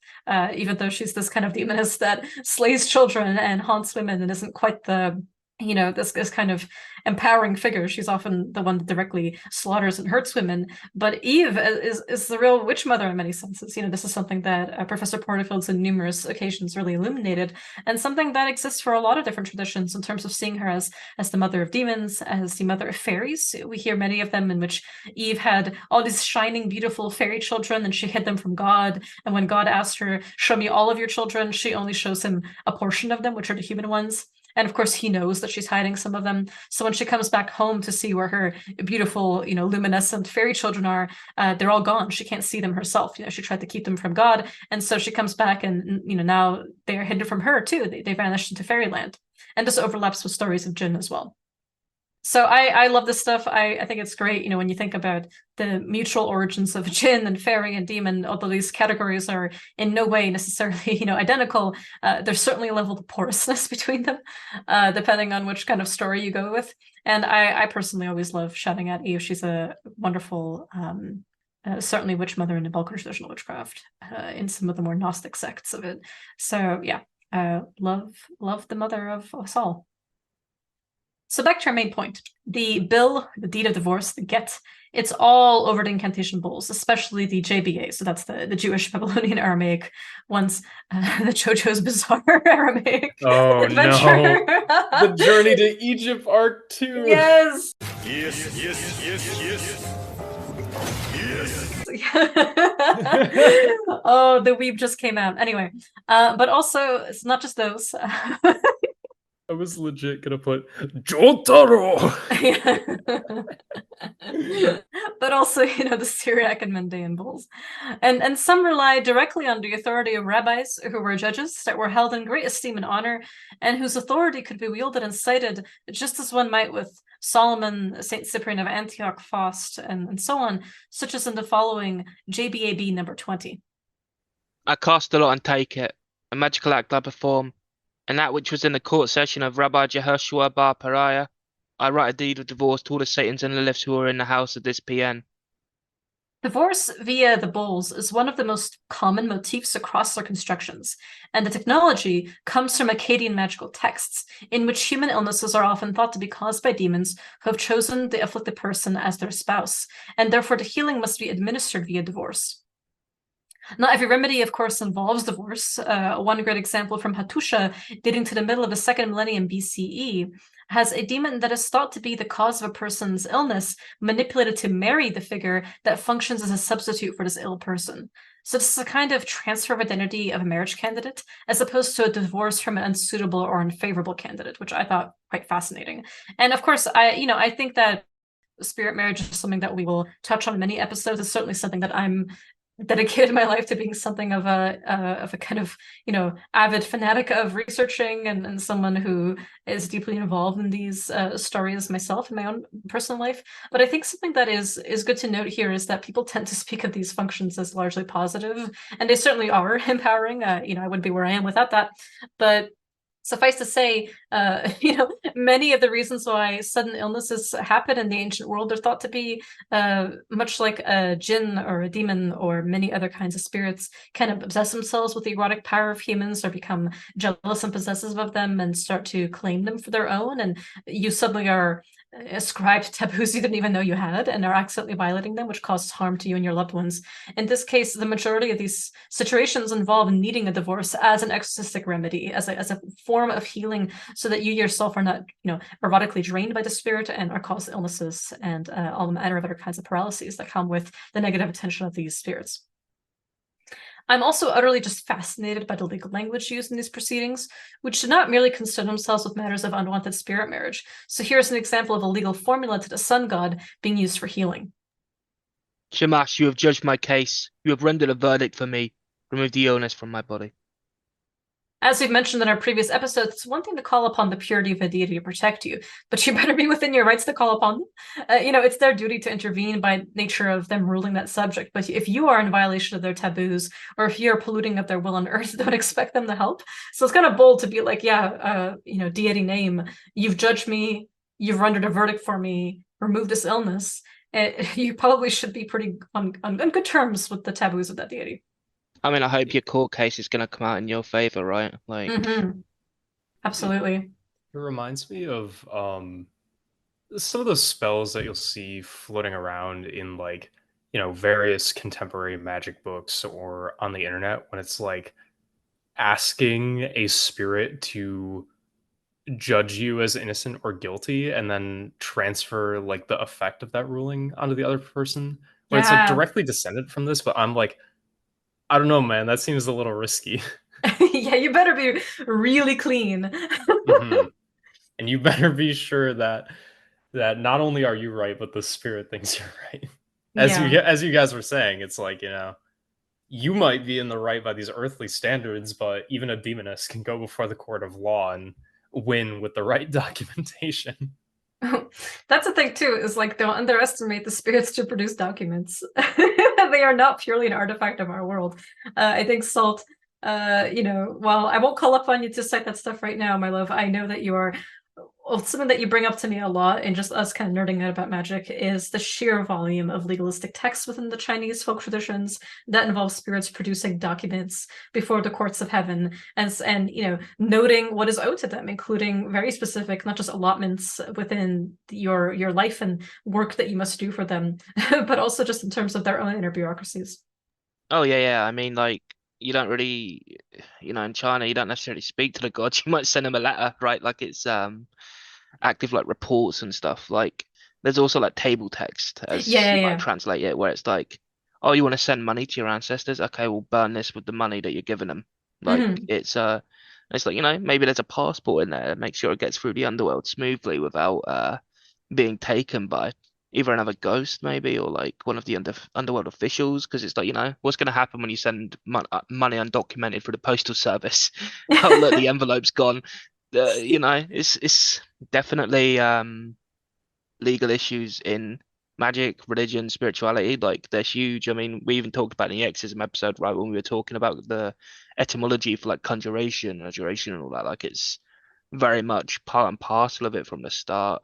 even though she's this kind of demoness that slays children and haunts women and isn't quite the this kind of empowering figure. She's often the one that directly slaughters and hurts women. But Eve is the real witch mother in many senses. This is something that Professor Porterfield's in numerous occasions really illuminated, and something that exists for a lot of different traditions in terms of seeing her as the mother of demons, as the mother of fairies. We hear many of them in which Eve had all these shining, beautiful fairy children, and she hid them from God. And when God asked her, "Show me all of your children," she only shows him a portion of them, which are the human ones. And of course, he knows that she's hiding some of them. So when she comes back home to see where her beautiful, luminescent fairy children are, they're all gone. She can't see them herself. She tried to keep them from God. And so she comes back and, now they're hidden from her too. They vanished into fairyland. And this overlaps with stories of Jinn as well. So I love this stuff. I think it's great, when you think about the mutual origins of jinn and fairy and demon, although these categories are in no way necessarily, identical, there's certainly a level of porousness between them, depending on which kind of story you go with. And I personally always love shouting at Eve. She's a wonderful, certainly witch mother in the Balkan traditional witchcraft, in some of the more Gnostic sects of it. So yeah, love the mother of us all. So back to our main point, the bill, the deed of divorce, the get, it's all over the incantation bowls, especially the JBA. So that's the Jewish Babylonian Aramaic ones, the JoJo's Bizarre Aramaic adventure. No. The Journey to Egypt arc 2. Yes. Yes. Oh, the weeb just came out. Anyway, but also it's not just those. I was legit gonna put Jotaro. But also, the Syriac and Mandaean bulls. And some rely directly on the authority of rabbis who were judges that were held in great esteem and honor, and whose authority could be wielded and cited just as one might with Solomon, Saint Cyprian of Antioch, Faust, and so on, such as in the following JBAB number 20. I cast a lot and take it, a magical act I perform, and that which was in the court session of Rabbi Jehoshua bar Pariah, I write a deed of divorce to all the Satans and Liliths who are in the house of this PN. Divorce via the bowls is one of the most common motifs across their constructions, and the technology comes from Akkadian magical texts, in which human illnesses are often thought to be caused by demons who have chosen the afflicted person as their spouse, and therefore the healing must be administered via divorce. Not every remedy, of course, involves divorce. One great example from Hattusha, dating to the middle of the 2nd millennium BCE, has a demon that is thought to be the cause of a person's illness, manipulated to marry the figure that functions as a substitute for this ill person. So this is a kind of transfer of identity of a marriage candidate, as opposed to a divorce from an unsuitable or unfavorable candidate, which I thought quite fascinating. And of course, I think that spirit marriage is something that we will touch on in many episodes. It's certainly something that I'm dedicated my life to being something of a kind of avid fanatic of researching, and someone who is deeply involved in these stories myself in my own personal life. But I think something that is good to note here is that people tend to speak of these functions as largely positive, and they certainly are empowering. I wouldn't be where I am without that. But suffice to say, many of the reasons why sudden illnesses happen in the ancient world are thought to be much like a jinn or a demon or many other kinds of spirits kind of obsess themselves with the erotic power of humans, or become jealous and possessive of them and start to claim them for their own. And you suddenly are ascribed taboos you didn't even know you had and are accidentally violating them, which causes harm to you and your loved ones. In this case, the majority of these situations involve needing a divorce as an exorcistic remedy, as a form of healing, so that you yourself are not, erotically drained by the spirit and are caused illnesses and all manner of other kinds of paralyses that come with the negative attention of these spirits. I'm also utterly just fascinated by the legal language used in these proceedings, which do not merely concern themselves with matters of unwanted spirit marriage. So here's an example of a legal formula to the sun god being used for healing. Shamash, you have judged my case. You have rendered a verdict for me. Remove the illness from my body. As we've mentioned in our previous episodes, it's one thing to call upon the purity of a deity to protect you, but you better be within your rights to call upon them. It's their duty to intervene by nature of them ruling that subject. But if you are in violation of their taboos, or if you're polluting of their will on earth, don't expect them to help. So it's kind of bold to be like, deity name, you've judged me, you've rendered a verdict for me, remove this illness. You probably should be pretty on good terms with the taboos of that deity. I mean, I hope your court case is going to come out in your favor, right? Like, Absolutely. It reminds me of some of those spells that you'll see floating around in like, various contemporary magic books or on the internet when it's like asking a spirit to judge you as innocent or guilty and then transfer like the effect of that ruling onto the other person. When it's like Yeah. directly descended from this, but I'm like, I don't know, man, that seems a little risky. Yeah, you better be really clean. hmm And you better be sure that not only are you right, but the spirit thinks you're right. Yeah. As you guys were saying, it's like, you might be in the right by these earthly standards, but even a demoness can go before the court of law and win with the right documentation. That's the thing too, is like don't underestimate the spirits to produce documents. They are not purely an artifact of our world. I think Salt, while I won't call upon you to cite that stuff right now, my love, I know that you are something that you bring up to me a lot and just us kind of nerding out about magic is the sheer volume of legalistic texts within the Chinese folk traditions that involve spirits producing documents before the courts of heaven and noting what is owed to them, including very specific not just allotments within your life and work that you must do for them, but also just in terms of their own inner bureaucracies. oh yeah, yeah. I mean, like, you don't really, in China, you don't necessarily speak to the gods. You might send them a letter, right? Like it's active like reports and stuff. Like there's also like table text, as Yeah, you might yeah, translate it, where it's like, oh, you want to send money to your ancestors? Okay, we'll burn this with the money that you're giving them. yeah. Like it's like, maybe there's a passport in there that makes sure it gets through the underworld smoothly without being taken by either another ghost maybe or like one of the underworld officials, because it's like, what's going to happen when you send money undocumented through the postal service? Oh, look, the envelope's gone. It's definitely legal issues in magic, religion, spirituality. Like they're huge. I mean, we even talked about in the exorcism episode, right, when we were talking about the etymology for like conjuration, adjuration, and all that. Like it's very much part and parcel of it from the start.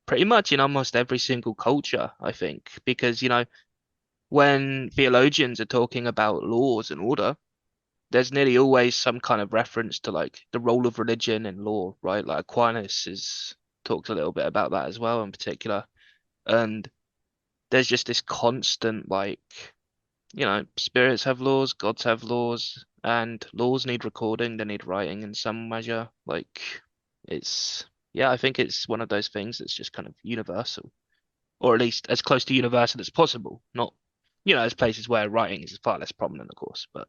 Pretty much in almost every single culture, I think, because when theologians are talking about laws and order, there's nearly always some kind of reference to like the role of religion and law, right? Like Aquinas is talked a little bit about that as well in particular. And there's just this constant like, spirits have laws, gods have laws, and laws need recording, they need writing in some measure. Like it's yeah, I think it's one of those things that's just kind of universal. Or at least as close to universal as possible. Not, there's places where writing is far less prominent, of course, but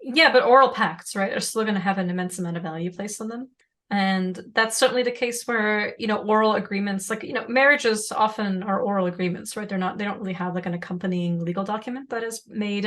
Yeah, but oral pacts, right, are still going to have an immense amount of value placed on them. And that's certainly the case where, oral agreements, like, marriages often are oral agreements, right? They don't really have like an accompanying legal document that is made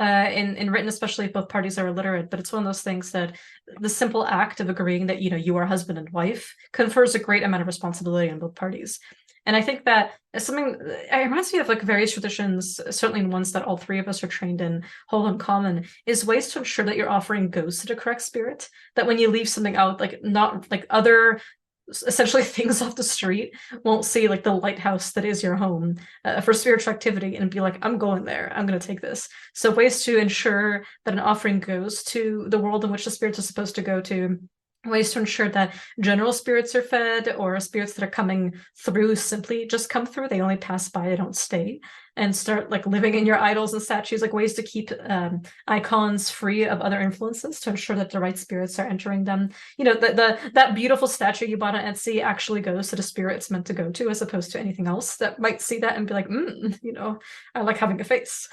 in written, especially if both parties are illiterate. But it's one of those things that the simple act of agreeing that, you are husband and wife confers a great amount of responsibility on both parties. And I think that is something, it reminds me of like various traditions, certainly ones that all three of us are trained in, hold in common, is ways to ensure that your offering goes to the correct spirit. That when you leave something out, like not like other essentially things off the street won't see like the lighthouse that is your home for spiritual activity and be like, I'm going there, I'm going to take this. So ways to ensure that an offering goes to the world in which the spirits are supposed to go to, ways to ensure that general spirits are fed, or spirits that are coming through simply just come through, they only pass by, they don't stay, and start like living in your idols and statues, like ways to keep icons free of other influences to ensure that the right spirits are entering them. That beautiful statue you bought on Etsy actually goes to the spirit it's meant to go to, as opposed to anything else that might see that and be like, I like having a face.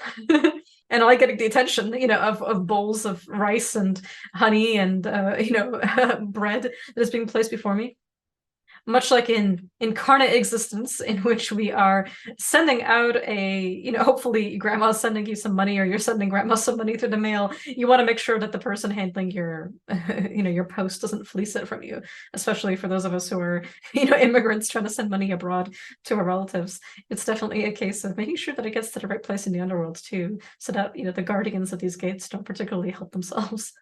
And I like getting the attention, of bowls of rice and honey and bread that is being placed before me. much like in incarnate existence, in which we are sending out hopefully grandma's sending you some money, or you're sending grandma some money through the mail. You want to make sure that the person handling your, your post doesn't fleece it from you, especially for those of us who are, immigrants trying to send money abroad to our relatives. It's definitely a case of making sure that it gets to the right place in the underworld too, so that, the guardians of these gates don't particularly help themselves.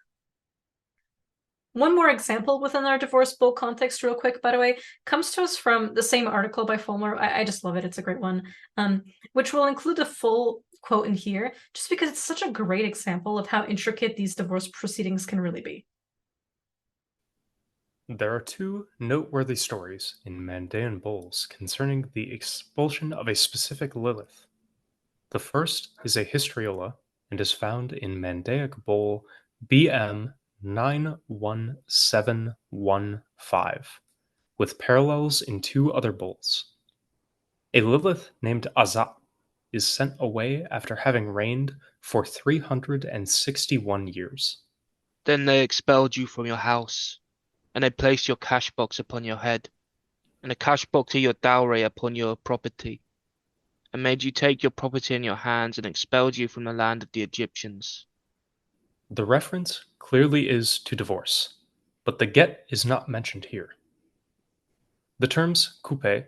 One more example within our divorce bull context, real quick, by the way, comes to us from the same article by Fulmer. I just love it. It's a great one, which will include a full quote in here, just because it's such a great example of how intricate these divorce proceedings can really be. There are two noteworthy stories in Mandaean bulls concerning the expulsion of a specific Lilith. The first is a historiola and is found in Mandaic Bull BM 91715, with parallels in two other bulls. A Lilith named Azat is sent away after having reigned for 361 years. Then they expelled you from your house, and they placed your cash box upon your head, and a cash box of your dowry upon your property, and made you take your property in your hands, and expelled you from the land of the Egyptians. The reference clearly is to divorce, but the get is not mentioned here. The terms coupe,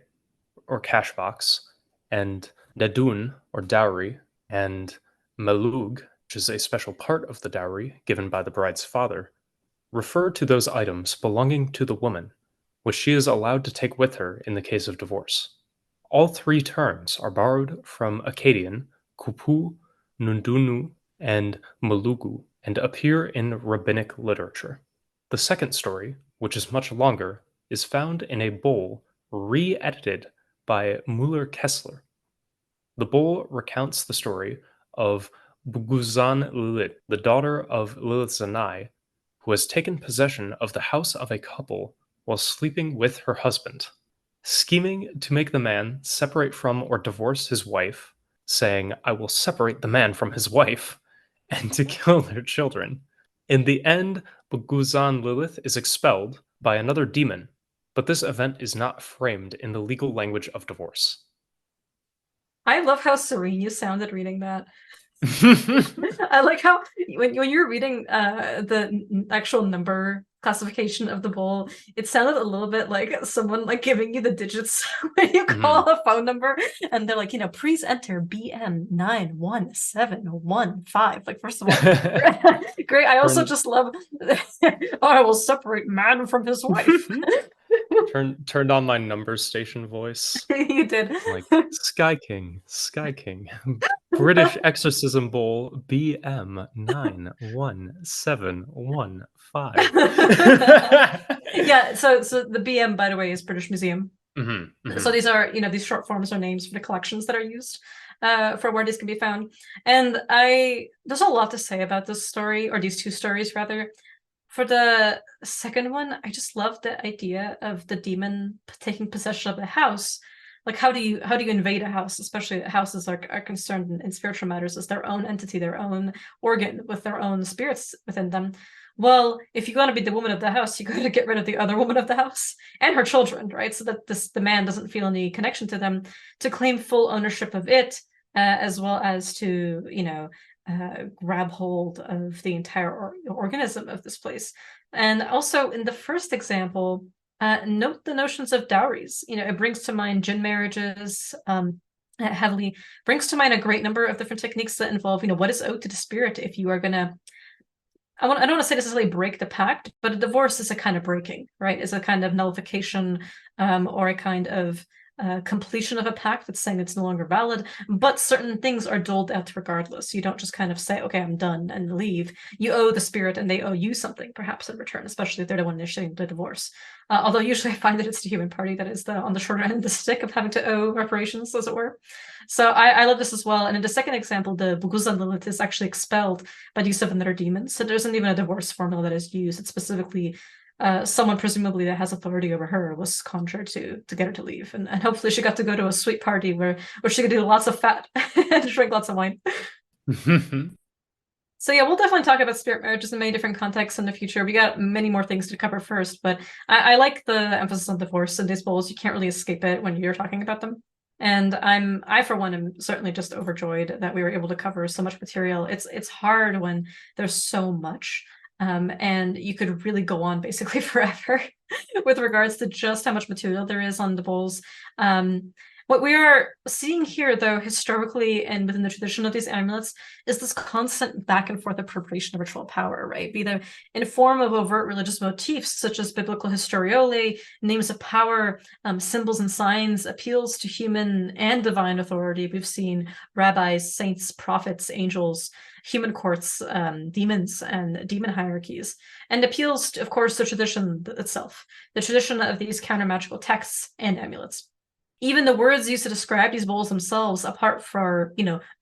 or cash box, and dadun, or dowry, and malug, which is a special part of the dowry given by the bride's father, refer to those items belonging to the woman, which she is allowed to take with her in the case of divorce. All three terms are borrowed from Akkadian, kupu, nundunu, and malugu, and appear in rabbinic literature. The second story, which is much longer, is found in a bull re-edited by Müller-Kessler. The bull recounts the story of Buguzan Lilith, the daughter of Lilith Zanai, who has taken possession of the house of a couple while sleeping with her husband, scheming to make the man separate from or divorce his wife, saying, "I will separate the man from his wife," and to kill their children. In the end, Buguzan Lilith is expelled by another demon, but this event is not framed in the legal language of divorce. I love how serene you sounded reading that. I like how when you're reading the actual number classification of the bull, it sounded a little bit like someone like giving you the digits when you call a phone number, and they're like, please enter BM 91715. Like, first of all, great. I also just love I will separate man from his wife. Turned on my numbers station voice. You did. Like, Sky King. British Exorcism Bowl BM 91715. Yeah, so the BM, by the way, is British Museum. Mm-hmm. So these are, these short forms are names for the collections that are used for where these can be found. And there's a lot to say about this story, or these two stories rather. For the second one, I just love the idea of the demon taking possession of the house. Like, how do you invade a house, especially houses are concerned in spiritual matters as their own entity, their own organ with their own spirits within them. Well, if you want to be the woman of the house, you got to get rid of the other woman of the house and her children, right? So that the man doesn't feel any connection to them, to claim full ownership of it, as well as to, grab hold of the entire organism of this place. And also in the first example, note the notions of dowries. It brings to mind jinn marriages, heavily brings to mind a great number of different techniques that involve, what is owed to the spirit if you are gonna, I don't want to say necessarily break the pact, but a divorce is a kind of breaking, right? Is a kind of nullification, or a kind of completion of a pact that's saying it's no longer valid, but certain things are doled out regardless. You don't just kind of say, okay, I'm done, and leave. You owe the spirit and they owe you something perhaps in return, especially if they're the one initiating the divorce. Although usually I find that it's the human party that is on the shorter end of the stick of having to owe reparations, as it were. So I love this as well. And in the second example, the Buguzan Lilith is actually expelled by the use of another demon. So there isn't even a divorce formula that is used. It's specifically someone presumably that has authority over her was conjured to get her to leave, and hopefully she got to go to a sweet party where she could do lots of fat and drink lots of wine. So yeah, we'll definitely talk about spirit marriages in many different contexts in the future. We got many more things to cover first, but I like the emphasis on divorce in these bowls. You can't really escape it when you're talking about them. And I for one am certainly just overjoyed that we were able to cover so much material. It's hard when there's so much. And you could really go on basically forever with regards to just how much material there is on the bowls. What we are seeing here, though, historically and within the tradition of these amulets, is this constant back and forth appropriation of ritual power, right? Be they in form of overt religious motifs, such as biblical historiolae, names of power, symbols and signs, appeals to human and divine authority. We've seen rabbis, saints, prophets, angels, human courts, demons, and demon hierarchies, and appeals, of course, to tradition itself, the tradition of these counter magical texts and amulets. Even the words used to describe these bowls themselves, apart from,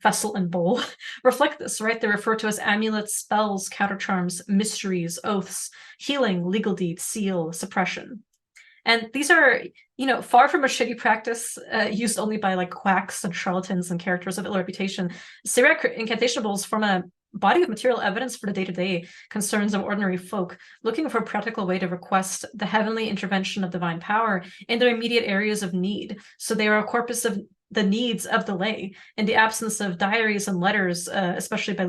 vessel and bowl, reflect this, right? They're referred to as amulets, spells, counter charms, mysteries, oaths, healing, legal deed, seal, suppression. And these are, far from a shitty practice used only by like quacks and charlatans and characters of ill reputation. Syriac incantation bowls form a body of material evidence for the day-to-day concerns of ordinary folk, looking for a practical way to request the heavenly intervention of divine power in their immediate areas of need. So they are a corpus of the needs of the lay in the absence of diaries and letters, especially by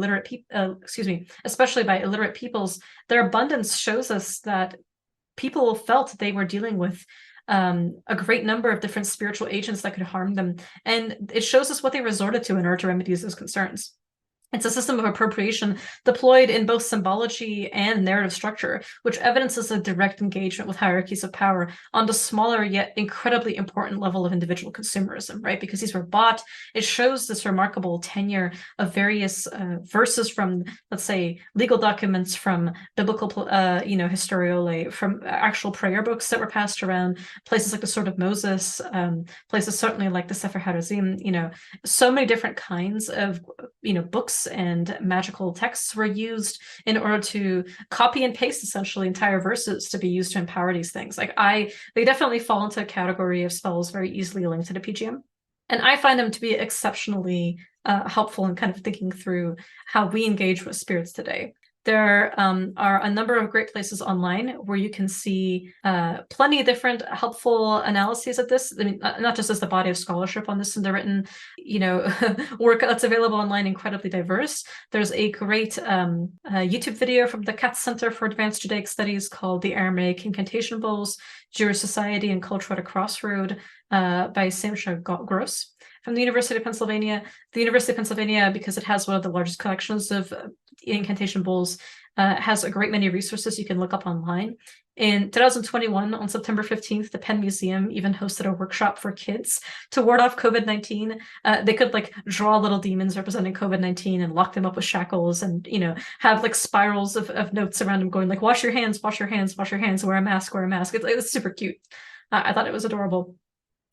especially by illiterate peoples. Their abundance shows us that people felt they were dealing with a great number of different spiritual agents that could harm them, and it shows us what they resorted to in order to remedy those concerns. It's a system of appropriation deployed in both symbology and narrative structure, which evidences a direct engagement with hierarchies of power on the smaller yet incredibly important level of individual consumerism, right? Because these were bought, it shows this remarkable tenure of various verses from, let's say, legal documents, from biblical, historiolae, from actual prayer books that were passed around, places like the Sword of Moses, places certainly like the Sefer Harazim, so many different kinds of, books and magical texts were used in order to copy and paste essentially entire verses to be used to empower these things. They definitely fall into a category of spells very easily linked to the PGM. And I find them to be exceptionally helpful in kind of thinking through how we engage with spirits today. There are a number of great places online where you can see plenty of different helpful analyses of this. I mean, not just as the body of scholarship on this and the written, work that's available online, incredibly diverse. There's a great YouTube video from the Katz Center for Advanced Judaic Studies called The Aramaic Incantation Bowls, Jewish Society and Culture at a Crossroad by Samsha Gross from the University of Pennsylvania. The University of Pennsylvania, because it has one of the largest collections of incantation bowls, has a great many resources you can look up online. In 2021, on September 15th, the Penn Museum even hosted a workshop for kids to ward off COVID-19. They could draw little demons representing COVID-19 and lock them up with shackles and, have spirals of notes around them going wash your hands, wash your hands, wash your hands, wear a mask, wear a mask. It's super cute. I thought it was adorable.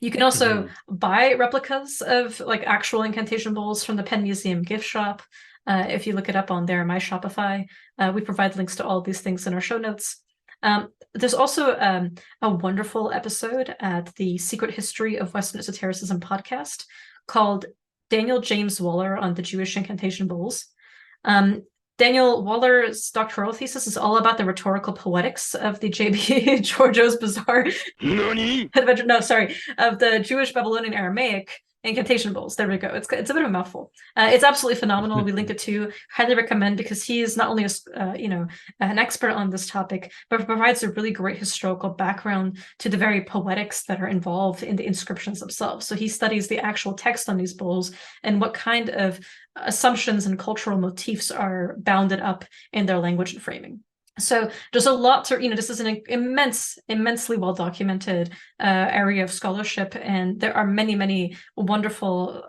You can also buy replicas of actual incantation bowls from the Penn Museum gift shop. If you look it up on there, My Shopify, we provide links to all of these things in our show notes. There's also a wonderful episode at the Secret History of Western Esotericism podcast called Daniel James Waller on the Jewish Incantation Bowls. Daniel Waller's doctoral thesis is all about the rhetorical poetics of the J.B. Georgios Bizarre Adventure. No, sorry, of the Jewish Babylonian Aramaic incantation bowls. There we go. It's a bit of a mouthful. It's absolutely phenomenal. We link it to. Highly recommend, because he is not only an expert on this topic, but provides a really great historical background to the very poetics that are involved in the inscriptions themselves. So he studies the actual text on these bowls and what kind of assumptions and cultural motifs are bounded up in their language and framing. So there's a lot to, this is an immensely well-documented area of scholarship, and there are many, many wonderful,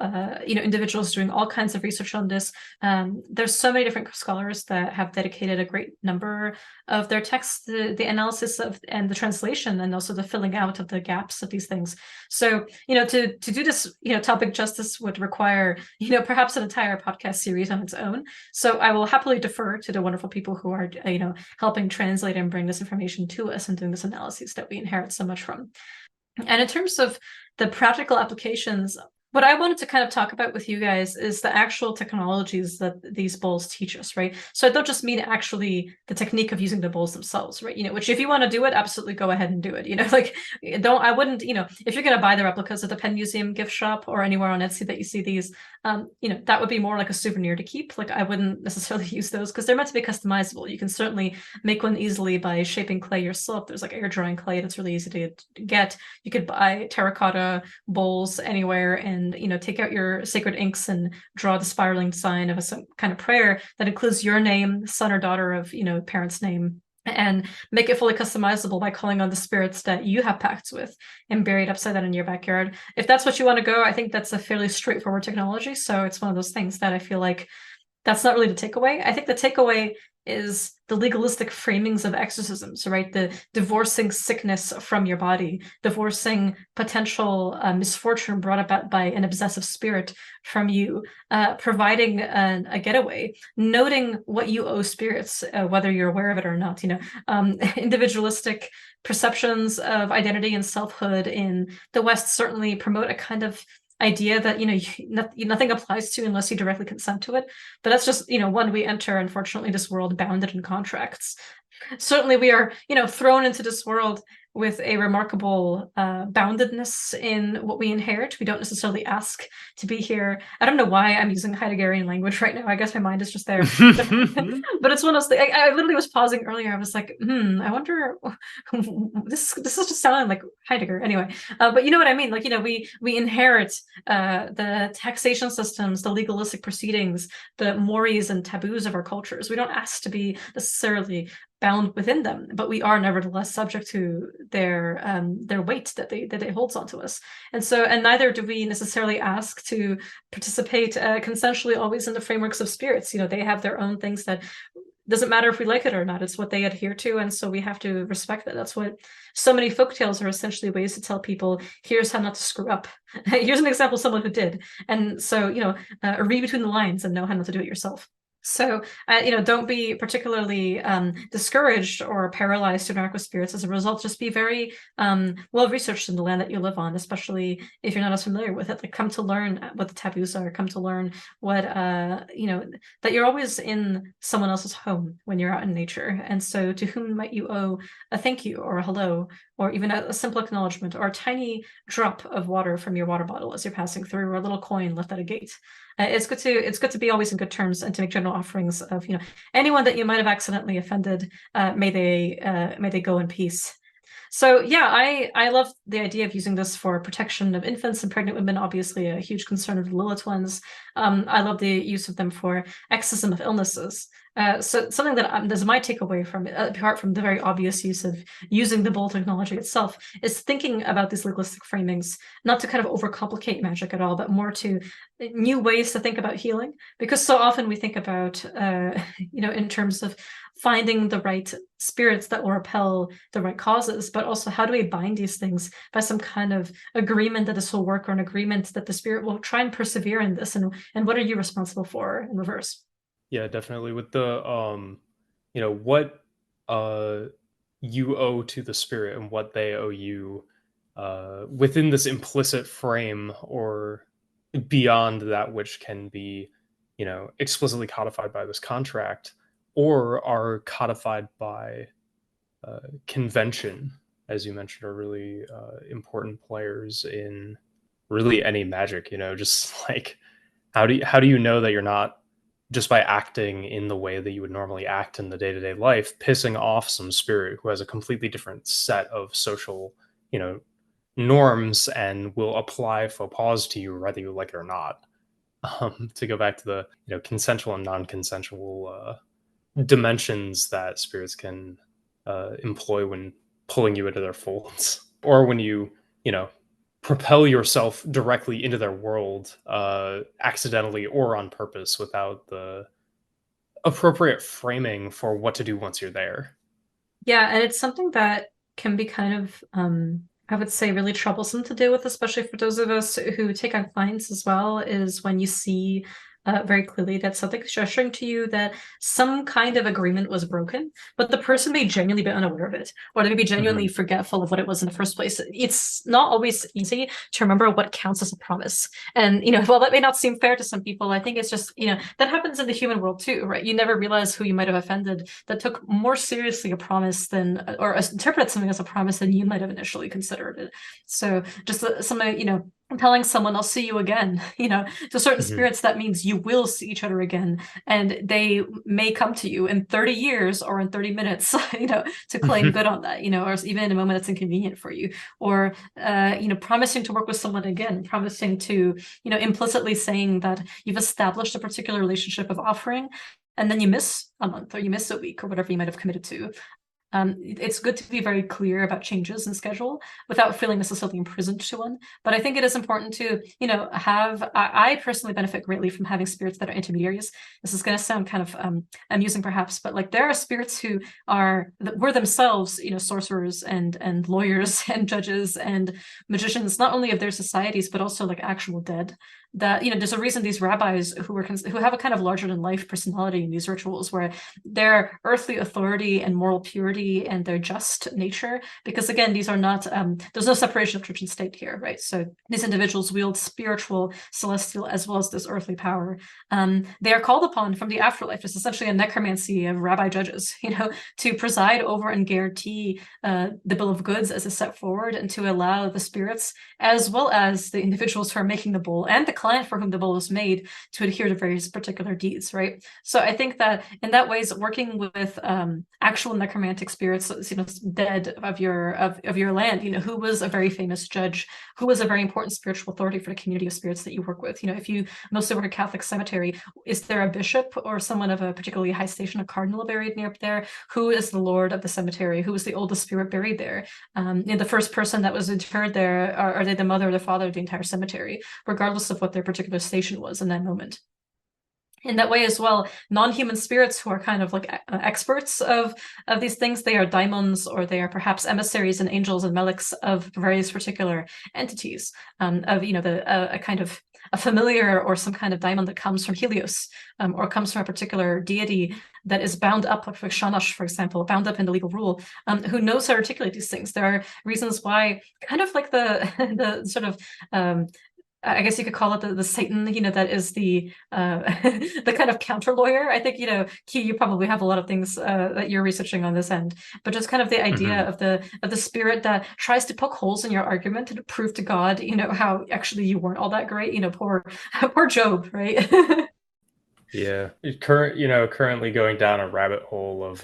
individuals doing all kinds of research on this. There's so many different scholars that have dedicated a great number of their texts, the analysis of and the translation, and also the filling out of the gaps of these things. So, to do this, topic justice would require, perhaps an entire podcast series on its own. So I will happily defer to the wonderful people who are, helping translate and bring this information to us and doing this analysis that we inherit so much from. And in terms of the practical applications, what I wanted to kind of talk about with you guys is the actual technologies that these bowls teach us, right? So I don't just mean actually the technique of using the bowls themselves, right? Which if you want to do it, absolutely go ahead and do it. Like I wouldn't, if you're going to buy the replicas at the Penn Museum gift shop or anywhere on Etsy that you see these, that would be more like a souvenir to keep. Like I wouldn't necessarily use those because they're meant to be customizable. You can certainly make one easily by shaping clay yourself. There's like air drying clay that's really easy to get. You could buy terracotta bowls anywhere and take out your sacred inks and draw the spiraling sign of some kind of prayer that includes your name, son or daughter of parent's name, and make it fully customizable by calling on the spirits that you have pacts with and buried upside down in your backyard. If that's what you want to go, I think that's a fairly straightforward technology. So it's one of those things that I feel like that's not really the takeaway. I think the takeaway is the legalistic framings of exorcisms, right? The divorcing sickness from your body, divorcing potential misfortune brought about by an obsessive spirit from you, providing a getaway, noting what you owe spirits, whether you're aware of it or not. Individualistic perceptions of identity and selfhood in the West certainly promote a kind of idea that nothing applies to unless you directly consent to it. But that's just when we enter, unfortunately, this world bounded in contracts. Certainly we are thrown into this world with a remarkable boundedness in what we inherit. We don't necessarily ask to be here. I don't know why I'm using Heideggerian language right now. I guess my mind is just there. But it's one of those things. I literally was pausing earlier. I was like, I wonder. This is just sounding like Heidegger anyway. But you know what I mean? Like we inherit the taxation systems, the legalistic proceedings, the mores and taboos of our cultures. We don't ask to be necessarily bound within them, but we are nevertheless subject to their weight that it holds onto us. And neither do we necessarily ask to participate consensually always in the frameworks of spirits. They have their own things that doesn't matter if we like it or not. It's what they adhere to, and so we have to respect that. That's what so many folktales are, essentially ways to tell people, here's how not to screw up. Here's an example of someone who did. And so read between the lines and know how not to do it yourself. So, don't be particularly discouraged or paralyzed to interact with spirits as a result. Just be very well researched in the land that you live on, especially if you're not as familiar with it. Like, come to learn what the taboos are. Come to learn what that you're always in someone else's home when you're out in nature. And so, to whom might you owe a thank you or a hello, or even a simple acknowledgement, or a tiny drop of water from your water bottle as you're passing through, or a little coin left at a gate? It's good to be always in good terms and to make general offerings of anyone that you might have accidentally offended. May they go in peace. So yeah, I love the idea of using this for protection of infants and pregnant women. Obviously, a huge concern of the Lilith ones. I love the use of them for exorcism of illnesses. So something that's my takeaway from it, apart from the very obvious use of using the bowl technology itself, is thinking about these legalistic framings, not to kind of overcomplicate magic at all, but more to new ways to think about healing. Because so often we think about, in terms of finding the right spirits that will repel the right causes, but also how do we bind these things by some kind of agreement that this will work, or an agreement that the spirit will try and persevere in this, and what are you responsible for in reverse? Yeah, definitely. With the what you owe to the spirit and what they owe you within this implicit frame, or beyond that which can be, explicitly codified by this contract, or are codified by convention, as you mentioned, are really important players in really any magic. Just like how do you know that you're not, just by acting in the way that you would normally act in the day-to-day life, pissing off some spirit who has a completely different set of social, you know, norms, and will apply faux pas to you whether you like it or not. To go back to the consensual and non-consensual dimensions that spirits can employ when pulling you into their folds, or when you know propel yourself directly into their world, accidentally or on purpose, without the appropriate framing for what to do once you're there. Yeah, and it's something that can be kind of, I would say, really troublesome to deal with, especially for those of us who take on clients as well, is when you see very clearly that something's gesturing to you that some kind of agreement was broken, but the person may genuinely be unaware of it, or they may be genuinely forgetful of what it was in the first place. It's not always easy to remember what counts as a promise. And, while that may not seem fair to some people, I think it's just, that happens in the human world too, right? You never realize who you might have offended that took more seriously a promise than, or interpreted something as a promise than you might have initially considered it. So just something, telling someone I'll see you again, to certain spirits that means you will see each other again, and they may come to you in 30 years or in 30 minutes, to claim good on that, or even in a moment that's inconvenient for you, or promising to work with someone again, promising to, implicitly saying that you've established a particular relationship of offering, and then you miss a month or you miss a week or whatever you might have committed to. It's good to be very clear about changes in schedule without feeling necessarily imprisoned to one. But I think it is important to, I personally benefit greatly from having spirits that are intermediaries. This is going to sound kind of amusing perhaps, but like there are spirits who were themselves, sorcerers and lawyers and judges and magicians, not only of their societies, but also like actual dead. That, there's a reason these rabbis who have a kind of larger than life personality in these rituals, where their earthly authority and moral purity and their just nature, because again, these are not, there's no separation of church and state here, right? So these individuals wield spiritual, celestial, as well as this earthly power. They are called upon from the afterlife. It's essentially a necromancy of rabbi judges, to preside over and guarantee the bill of goods as is set forward, and to allow the spirits, as well as the individuals who are making the bull and the client for whom the bull was made, to adhere to various particular deeds, right? So I think that in that ways, working with actual necromantic spirits, dead of your land, who was a very famous judge, who was a very important spiritual authority for the community of spirits that you work with. If you mostly work at Catholic cemetery, is there a bishop or someone of a particularly high station, a cardinal buried near there? Who is the lord of the cemetery? Who is the oldest spirit buried there? The first person that was interred there, are they the mother or the father of the entire cemetery, regardless of what their particular station was in that moment? In that way as well, non-human spirits who are kind of like experts of these things, they are daimons, or they are perhaps emissaries and angels and meliks of various particular entities, of a kind of a familiar or some kind of daimon that comes from Helios, or comes from a particular deity that is bound up, like Shamash, for example, bound up in the legal rule, who knows how to articulate these things. There are reasons why, kind of like the the sort of I guess you could call it the Satan, that is the the kind of counter lawyer. I think, Key, you probably have a lot of things that you're researching on this end, but just kind of the idea of the spirit that tries to poke holes in your argument and to prove to God, how actually you weren't all that great. poor Job, right? Yeah, currently going down a rabbit hole of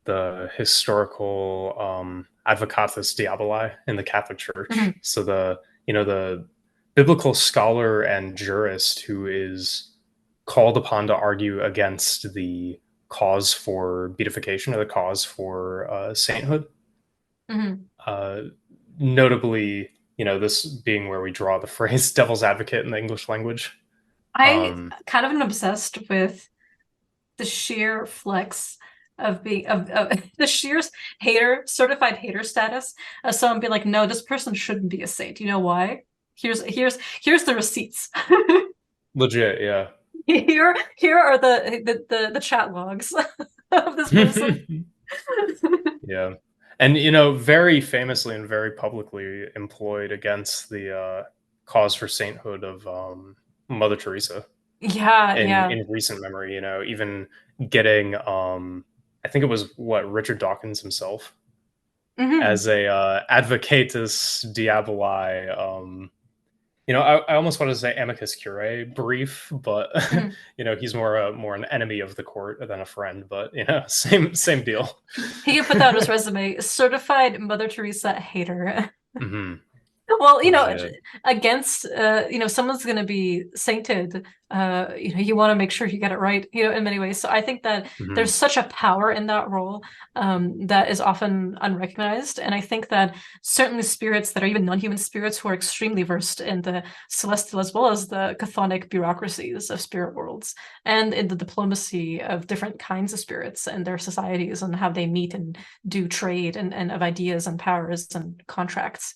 the historical advocatus diaboli in the Catholic Church. So the biblical scholar and jurist who is called upon to argue against the cause for beatification, or the cause for sainthood. Notably, this being where we draw the phrase "devil's advocate" in the English language. I kind of am obsessed with the sheer flex of being of the sheer certified hater status of someone being like, no, this person shouldn't be a saint. You know why? Here's the receipts. Legit, yeah. Here are the chat logs of this person. Yeah. And very famously and very publicly employed against the cause for sainthood of Mother Teresa. Yeah, in recent memory, even getting I think it was Richard Dawkins himself as a advocatus diaboli, I almost want to say amicus curiae brief, but he's more an enemy of the court than a friend, but same deal. He can put that on his resume: certified Mother Teresa hater. Well, against someone's going to be sainted, you want to make sure you get it right, in many ways. So I think that there's such a power in that role that is often unrecognized. And I think that certainly spirits that are even non-human spirits who are extremely versed in the celestial as well as the chthonic bureaucracies of spirit worlds, and in the diplomacy of different kinds of spirits and their societies and how they meet and do trade and of ideas and powers and contracts.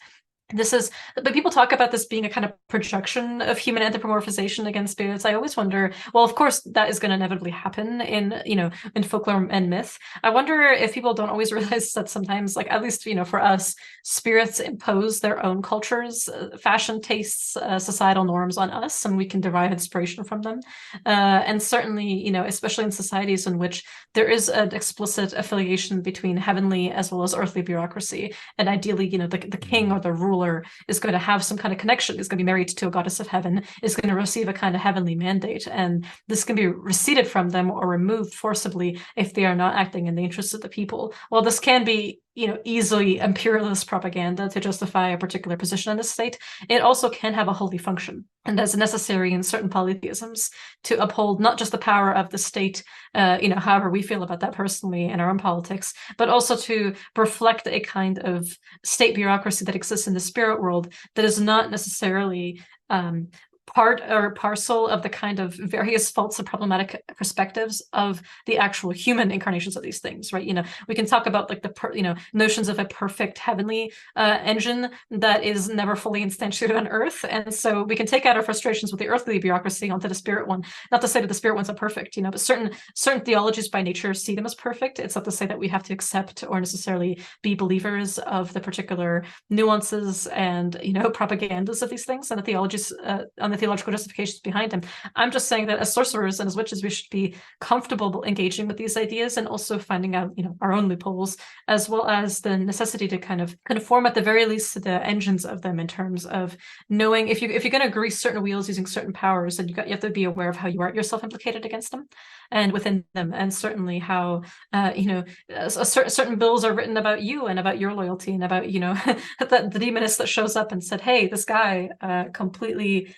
but people talk about this being a kind of projection of human anthropomorphization against spirits. I always wonder, well, of course, that is going to inevitably happen in folklore and myth. I wonder if people don't always realize that sometimes, like, at least, for us, spirits impose their own cultures, fashion tastes, societal norms on us, and we can derive inspiration from them. And certainly, especially in societies in which there is an explicit affiliation between heavenly as well as earthly bureaucracy, and ideally, the king or the ruler is going to have some kind of connection, is going to be married to a goddess of heaven, is going to receive a kind of heavenly mandate, and this can be receded from them or removed forcibly if they are not acting in the interests of the people. While this can be easily imperialist propaganda to justify a particular position in the state, it also can have a holy function, and as necessary in certain polytheisms to uphold not just the power of the state, however we feel about that personally in our own politics, but also to reflect a kind of state bureaucracy that exists in the spirit world that is not necessarily part or parcel of the kind of various false and problematic perspectives of the actual human incarnations of these things, right? We can talk about like the notions of a perfect heavenly engine that is never fully instantiated on Earth, and so we can take out our frustrations with the earthly bureaucracy onto the spirit one. Not to say that the spirit one's imperfect, but certain theologies by nature see them as perfect. It's not to say that we have to accept or necessarily be believers of the particular nuances and propagandas of these things and the theologies on the theological justifications behind them. I'm just saying that as sorcerers and as witches, we should be comfortable engaging with these ideas and also finding out, our own loopholes, as well as the necessity to kind of conform at the very least to the engines of them in terms of knowing if you're going to grease certain wheels using certain powers, then you have to be aware of how you are yourself implicated against them and within them, and certainly how certain bills are written about you and about your loyalty and about the demoness that shows up and said, hey, this guy completely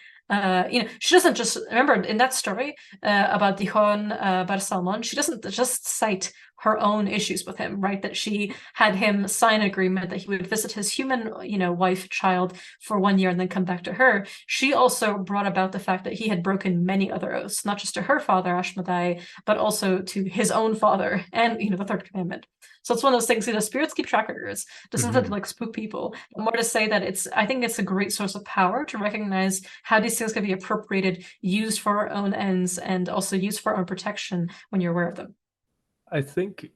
she doesn't just remember in that story about Dijon Bar Salmon, she doesn't just cite her own issues with him, right? That she had him sign an agreement that he would visit his human, wife, child for 1 year and then come back to her. She also brought about the fact that he had broken many other oaths, not just to her father, Ashmedai, but also to his own father and, the third commandment. So it's one of those things, spirits keep track of yours. This isn't to like spook people, but more to say that I think it's a great source of power to recognize how these things can be appropriated, used for our own ends, and also used for our own protection when you're aware of them. I think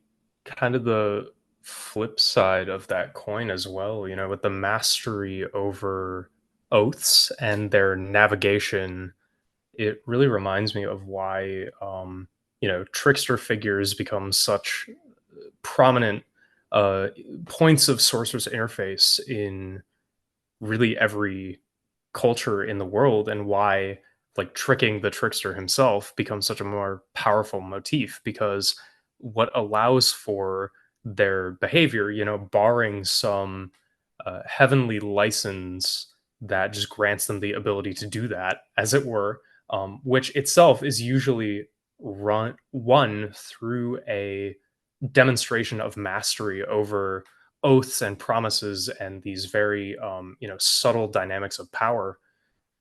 kind of the flip side of that coin as well, with the mastery over oaths and their navigation, it really reminds me of why trickster figures become such prominent uh, points of sorcerer's interface in really every culture in the world, and why like tricking the trickster himself becomes such a more powerful motif, because what allows for their behavior, barring some heavenly license that just grants them the ability to do that, as it were, which itself is usually won through a demonstration of mastery over oaths and promises and these very subtle dynamics of power.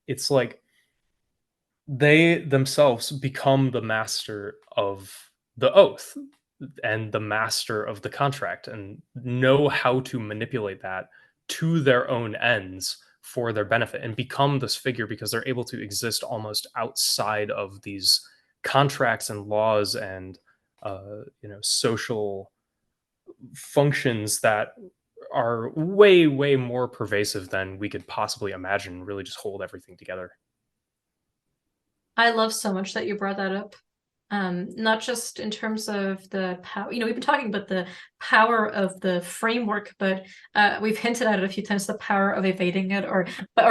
It's like they themselves become the master of the oath and the master of the contract, and know how to manipulate that to their own ends for their benefit, and become this figure because they're able to exist almost outside of these contracts and laws and social functions that are way, way more pervasive than we could possibly imagine, really just hold everything together. I love so much that you brought that up. Not just in terms of the power, we've been talking about the power of the framework, but we've hinted at it a few times, the power of evading it or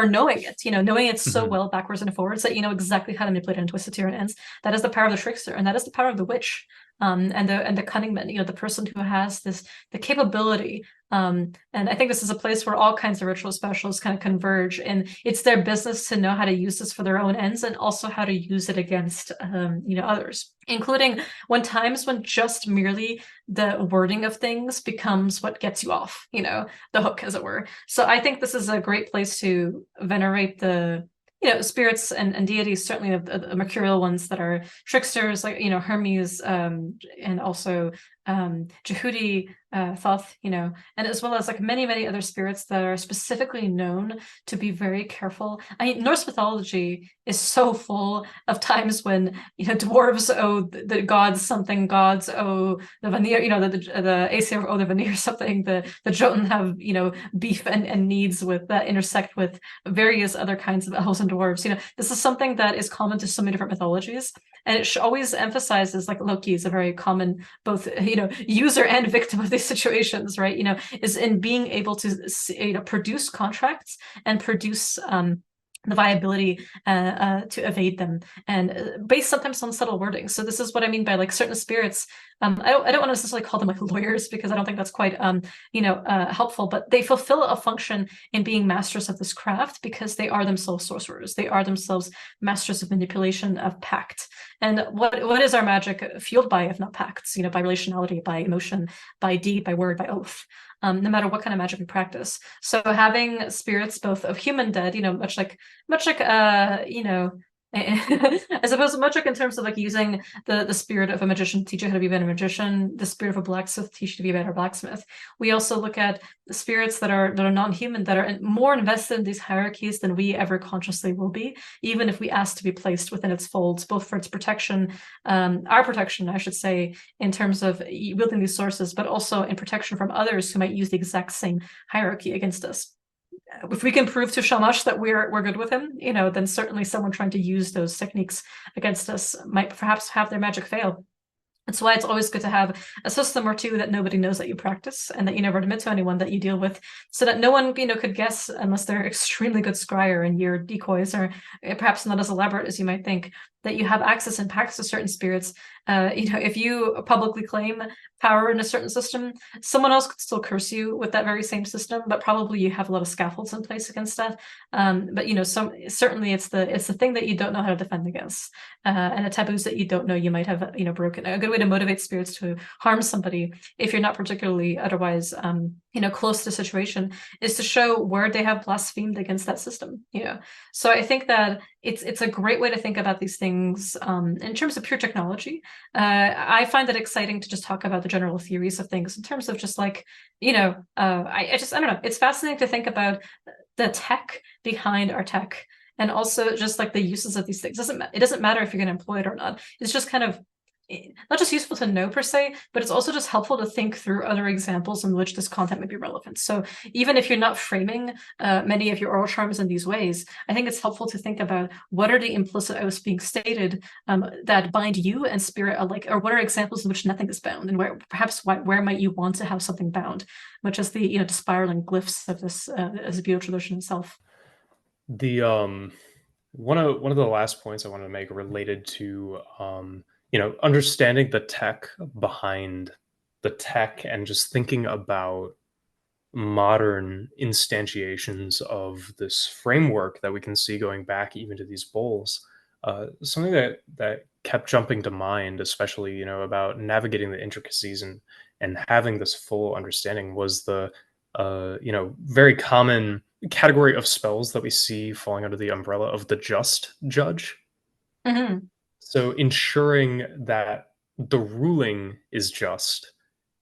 knowing it, knowing it so well backwards and forwards that you know exactly how to manipulate it and twist it to your ends. That is the power of the trickster, and that is the power of the witch. And the cunning man, the person who has the capability. And I think this is a place where all kinds of ritual specialists kind of converge, and it's their business to know how to use this for their own ends and also how to use it against others, including times when just merely the wording of things becomes what gets you off, the hook, as it were. So I think this is a great place to venerate the spirits and deities, certainly the mercurial ones that are tricksters, like Hermes, and also Jehudi, Thoth, and as well as like many other spirits that are specifically known to be very careful. I mean, Norse mythology is so full of times when dwarves owe the gods something, gods owe the Vanir, the Aesir owe the Vanir something, the Jotun have beef and needs with that intersect with various other kinds of elves and dwarves. This is something that is common to so many different mythologies, and it always emphasizes like Loki is a very common both user and victim of these situations, right? Is in being able to produce contracts and produce the viability to evade them, and based sometimes on subtle wording. So this is what I mean by like certain spirits. I don't want to necessarily call them like lawyers, because I don't think that's quite helpful, but they fulfill a function in being masters of this craft because they are themselves sorcerers. They are themselves masters of manipulation, of pact. And what is our magic fueled by if not pacts? By relationality, by emotion, by deed, by word, by oath. No matter what kind of magic we practice. So having spirits both of human dead, much like I suppose much like in terms of like using the spirit of a magician to teach you how to be a better magician, the spirit of a blacksmith to teach you to be a better blacksmith. We also look at the spirits that are non-human, that are more invested in these hierarchies than we ever consciously will be, even if we ask to be placed within its folds, both for its protection, our protection, I should say, in terms of wielding these sources, but also in protection from others who might use the exact same hierarchy against us. If we can prove to Shamash that we're good with him, then certainly someone trying to use those techniques against us might perhaps have their magic fail. That's why it's always good to have a system or two that nobody knows that you practice and that you never admit to anyone that you deal with, so that no one could guess unless they're extremely good scryer and your decoys are perhaps not as elaborate as you might think, that you have access and pacts to certain spirits. If you publicly claim power in a certain system, someone else could still curse you with that very same system, but probably you have a lot of scaffolds in place against that. But certainly it's the thing that you don't know how to defend against, and the taboos that you don't know you might have broken. A good way to motivate spirits to harm somebody, if you're not particularly otherwise close to the situation, is to show where they have blasphemed against that system. So I think that it's a great way to think about these things in terms of pure technology. I find it exciting to just talk about the general theories of things in terms of just like I don't know, it's fascinating to think about the tech behind our tech, and also just like the uses of these things. It doesn't matter if you're going to employ it or not. It's just kind of not just useful to know per se, but it's also just helpful to think through other examples in which this content may be relevant. So even if you're not framing many of your oral charms in these ways, I think it's helpful to think about what are the implicit oaths being stated that bind you and spirit alike, or what are examples in which nothing is bound, and where might you want to have something bound, which is the spiraling glyphs of this Azabio tradition itself. The one of the last points I wanted to make related to understanding the tech behind the tech, and just thinking about modern instantiations of this framework that we can see going back even to these bowls. Something that kept jumping to mind, especially about navigating the intricacies and having this full understanding, was the very common category of spells that we see falling under the umbrella of the just judge. Mm-hmm. So ensuring that the ruling is just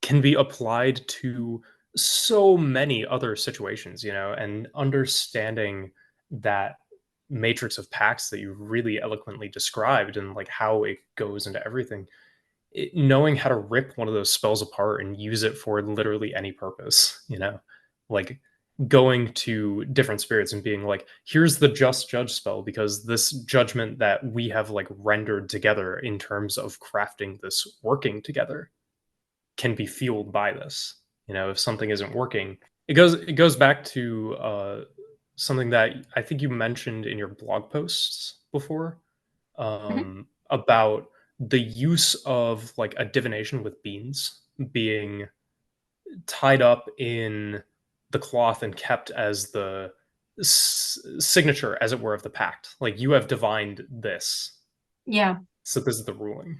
can be applied to so many other situations, and understanding that matrix of pacts that you really eloquently described, and like how it goes into everything. Knowing how to rip one of those spells apart and use it for literally any purpose, like going to different spirits and being like, here's the just judge spell because this judgment that we have like rendered together in terms of crafting this working together can be fueled by this. If something isn't working, it goes back to something that I think you mentioned in your blog posts before, Mm-hmm. about the use of like a divination with beans being tied up in the cloth and kept as the signature, as it were, of the pact. Like, you have divined this, Yeah. so this is the ruling.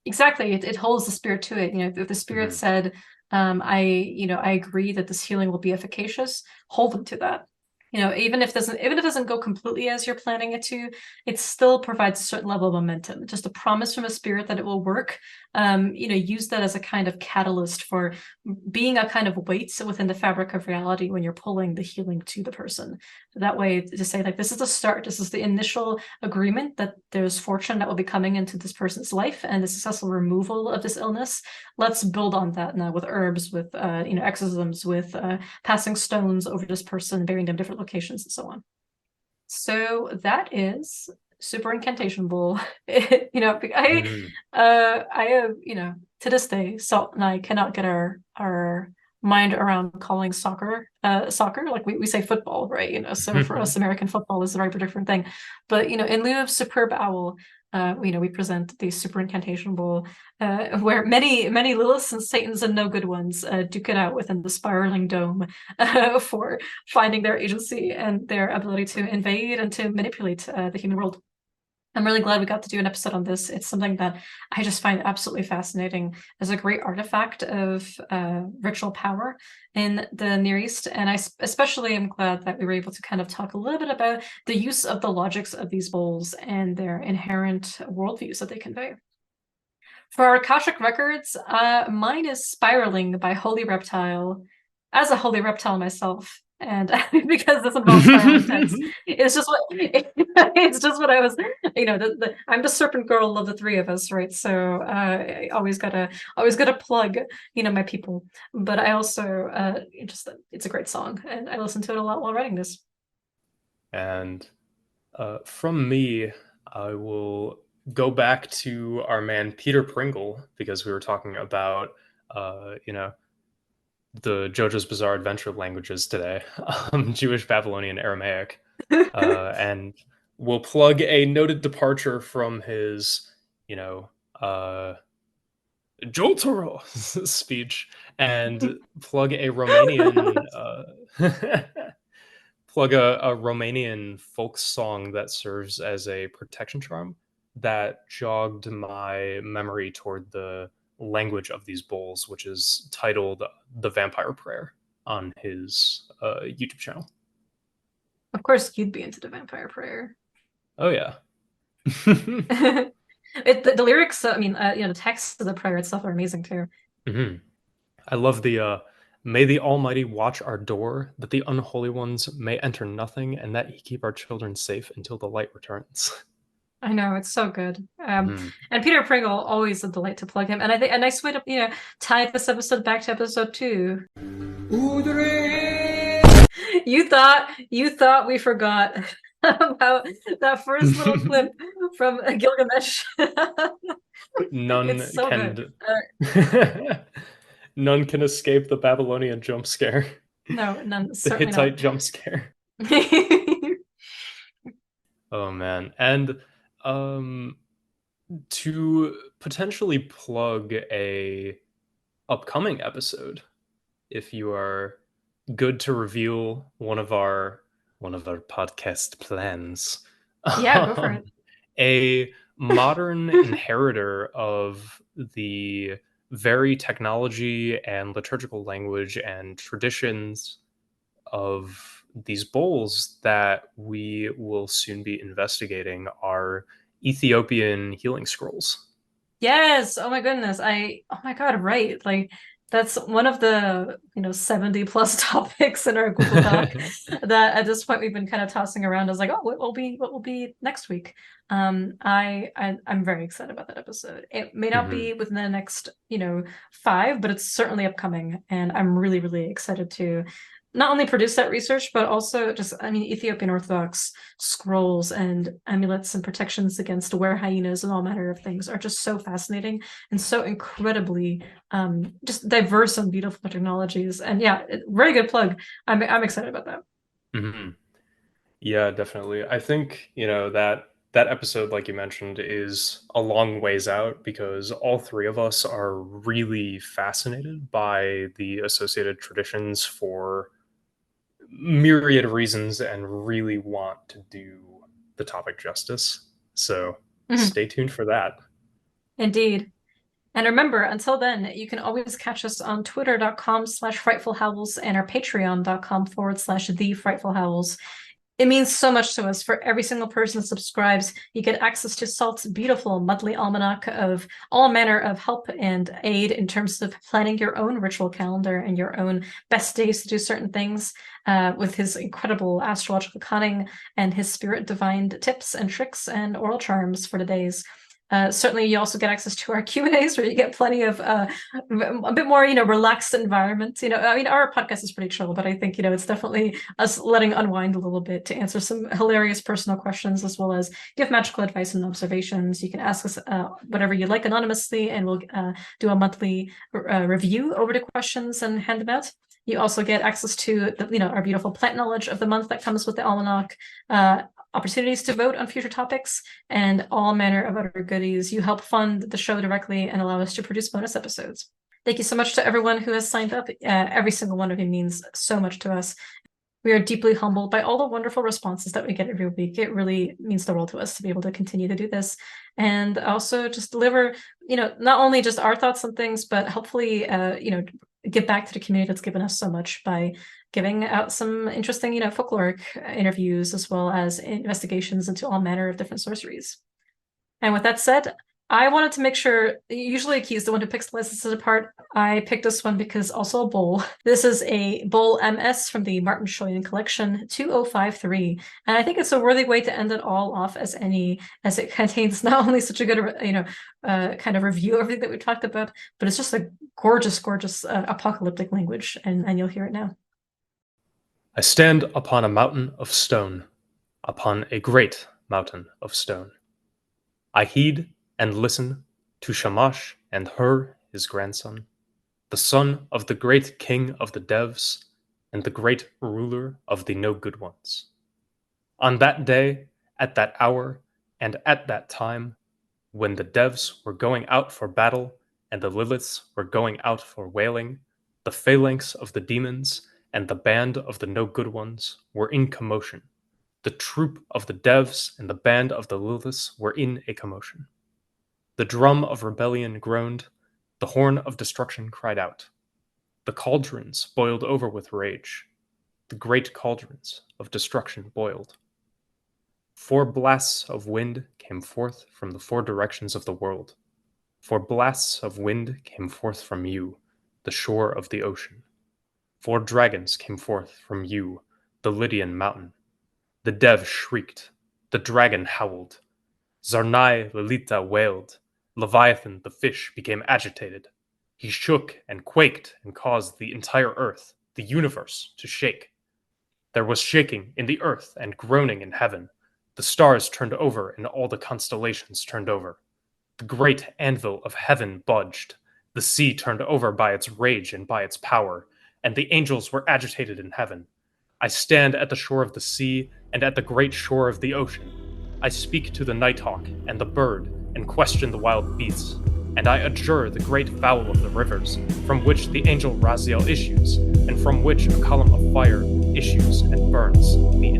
Exactly. It holds the spirit to it. If the spirit Mhm. said, I agree that this healing will be efficacious, hold them to that. even if it doesn't go completely as you're planning it to, it still provides a certain level of momentum. Just a promise from a spirit that it will work. Use that as a kind of catalyst for being a kind of weight within the fabric of reality when you're pulling the healing to the person. That way, to say like this is the start, this is the initial agreement that there's fortune that will be coming into this person's life and the successful removal of this illness. Let's build on that now with herbs, with exorcisms, with passing stones over this person, burying them in different locations, and so on. So that is Super Incantation Bowl. I have, to this day, Salt and I cannot get our mind around calling soccer soccer. Like we say football, right? So for us, American football is a very different thing. But in lieu of Superb Owl, we present the Super Incantation Bowl, where many Liliths and Satans and no good ones duke it out within the spiraling dome for finding their agency and their ability to invade and to manipulate the human world. I'm really glad we got to do an episode on this. It's something that I just find absolutely fascinating as a great artifact of ritual power in the Near East. And I especially am glad that we were able to kind of talk a little bit about the use of the logics of these bowls and their inherent worldviews that they convey. For our Akashic records, mine is Spiraling by Holy Reptile. As a Holy Reptile myself, and because this involves spiraling text, it's just what I was. I'm the serpent girl of the three of us, right? So I always gotta plug, my people. But I also it's a great song, and I listened to it a lot while writing this. And from me, I will go back to our man Peter Pringle, because we were talking about the JoJo's Bizarre Adventure languages today, Jewish, Babylonian, Aramaic, and we'll plug a noted departure from his, Jotaro speech, and plug a Romanian plug a Romanian folk song that serves as a protection charm that jogged my memory toward the language of these bowls, which is titled "The Vampire Prayer" on his YouTube channel. Of course, you'd be into the Vampire Prayer. Oh yeah. The lyrics, the text of the prayer itself are amazing too. Mm-hmm. I love the "May the Almighty watch our door, that the unholy ones may enter nothing, and that He keep our children safe until the light returns." I know, it's so good. Mm-hmm. And Peter Pringle, always a delight to plug him. And I think a nice way to tie this episode back to episode 2. You thought we forgot about that first little clip from Gilgamesh. None It's so can good. none can escape the Babylonian jump scare. No, none. The Certainly Hittite not. jump scare. Oh man. And to potentially plug a upcoming episode, if you are good to reveal one of our podcast plans. Yeah, go for it. A modern inheritor of the very technology and liturgical language and traditions of these bowls that we will soon be investigating are Ethiopian healing scrolls. Yes. Oh my goodness. Oh my God, right. Like that's one of the, 70 plus topics in our Google Doc that at this point we've been kind of tossing around. I was like, oh, what will be next week? I'm very excited about that episode. It may not Mhm. be within the next, 5, but it's certainly upcoming. And I'm really, really excited to not only produce that research, but also Ethiopian Orthodox scrolls and amulets and protections against were hyenas and all manner of things are just so fascinating and so incredibly just diverse and beautiful technologies. And yeah, very good plug. I'm excited about that. Mhm. Yeah, definitely. I think, that episode, like you mentioned, is a long ways out because all three of us are really fascinated by the associated traditions for myriad reasons and really want to do the topic justice. So Mhm. stay tuned for that. Indeed. And remember, until then, you can always catch us on twitter.com/frightfulhowls and our patreon.com/thefrightfulhowls. It means so much to us. For every single person that subscribes, you get access to Salt's beautiful monthly almanac of all manner of help and aid in terms of planning your own ritual calendar and your own best days to do certain things, with his incredible astrological cunning and his spirit-divined tips and tricks and oral charms for the days. Certainly, you also get access to our Q&As, where you get plenty of a bit more, relaxed environment. I mean, our podcast is pretty chill, but I think, it's definitely us letting unwind a little bit to answer some hilarious personal questions, as well as give magical advice and observations. You can ask us whatever you like anonymously, and we'll do a monthly review over the questions and hand them out. You also get access to our beautiful plant knowledge of the month that comes with the almanac, opportunities to vote on future topics, and all manner of other goodies. You help fund the show directly and allow us to produce bonus episodes. Thank you so much to everyone who has signed up. Every single one of you means so much to us. We are deeply humbled by all the wonderful responses that we get every week. It really means the world to us to be able to continue to do this, and also just deliver, not only just our thoughts on things, but hopefully, give back to the community that's given us so much by giving out some interesting, folkloric interviews, as well as investigations into all manner of different sorceries. And with that said, I wanted to make sure, usually Aki's the one who picks the licenses apart. I picked this one because also a bowl. This is a bowl MS from the Martin Shoyan collection, 2053. And I think it's a worthy way to end it all off as it contains not only such a good, kind of review of everything that we talked about, but it's just a gorgeous, gorgeous apocalyptic language. And you'll hear it now. I stand upon a mountain of stone, upon a great mountain of stone. I heed and listen to Shamash and Hur, his grandson, the son of the great king of the Devs and the great ruler of the no good ones. On that day, at that hour, and at that time, when the Devs were going out for battle and the Liliths were going out for wailing, the phalanx of the demons and the band of the no good ones were in commotion. The troop of the Devs and the band of the Liliths were in a commotion. The drum of rebellion groaned, the horn of destruction cried out. The cauldrons boiled over with rage. The great cauldrons of destruction boiled. 4 blasts of wind came forth from the 4 directions of the world. 4 blasts of wind came forth from you, the shore of the ocean. 4 dragons came forth from you, the Lydian mountain. The Dev shrieked, the dragon howled. Zarnai Lilita wailed. Leviathan the fish became agitated. He shook and quaked and caused the entire earth, the universe, to shake. There was shaking in the earth and groaning in heaven. The stars turned over and all the constellations turned over. The great anvil of heaven budged. The sea turned over by its rage and by its power, and the angels were agitated in heaven. I stand at the shore of the sea and at the great shore of the ocean. I speak to the nighthawk and the bird and question the wild beasts, and I adjure the great fowl of the rivers, from which the angel Raziel issues, and from which a column of fire issues and burns the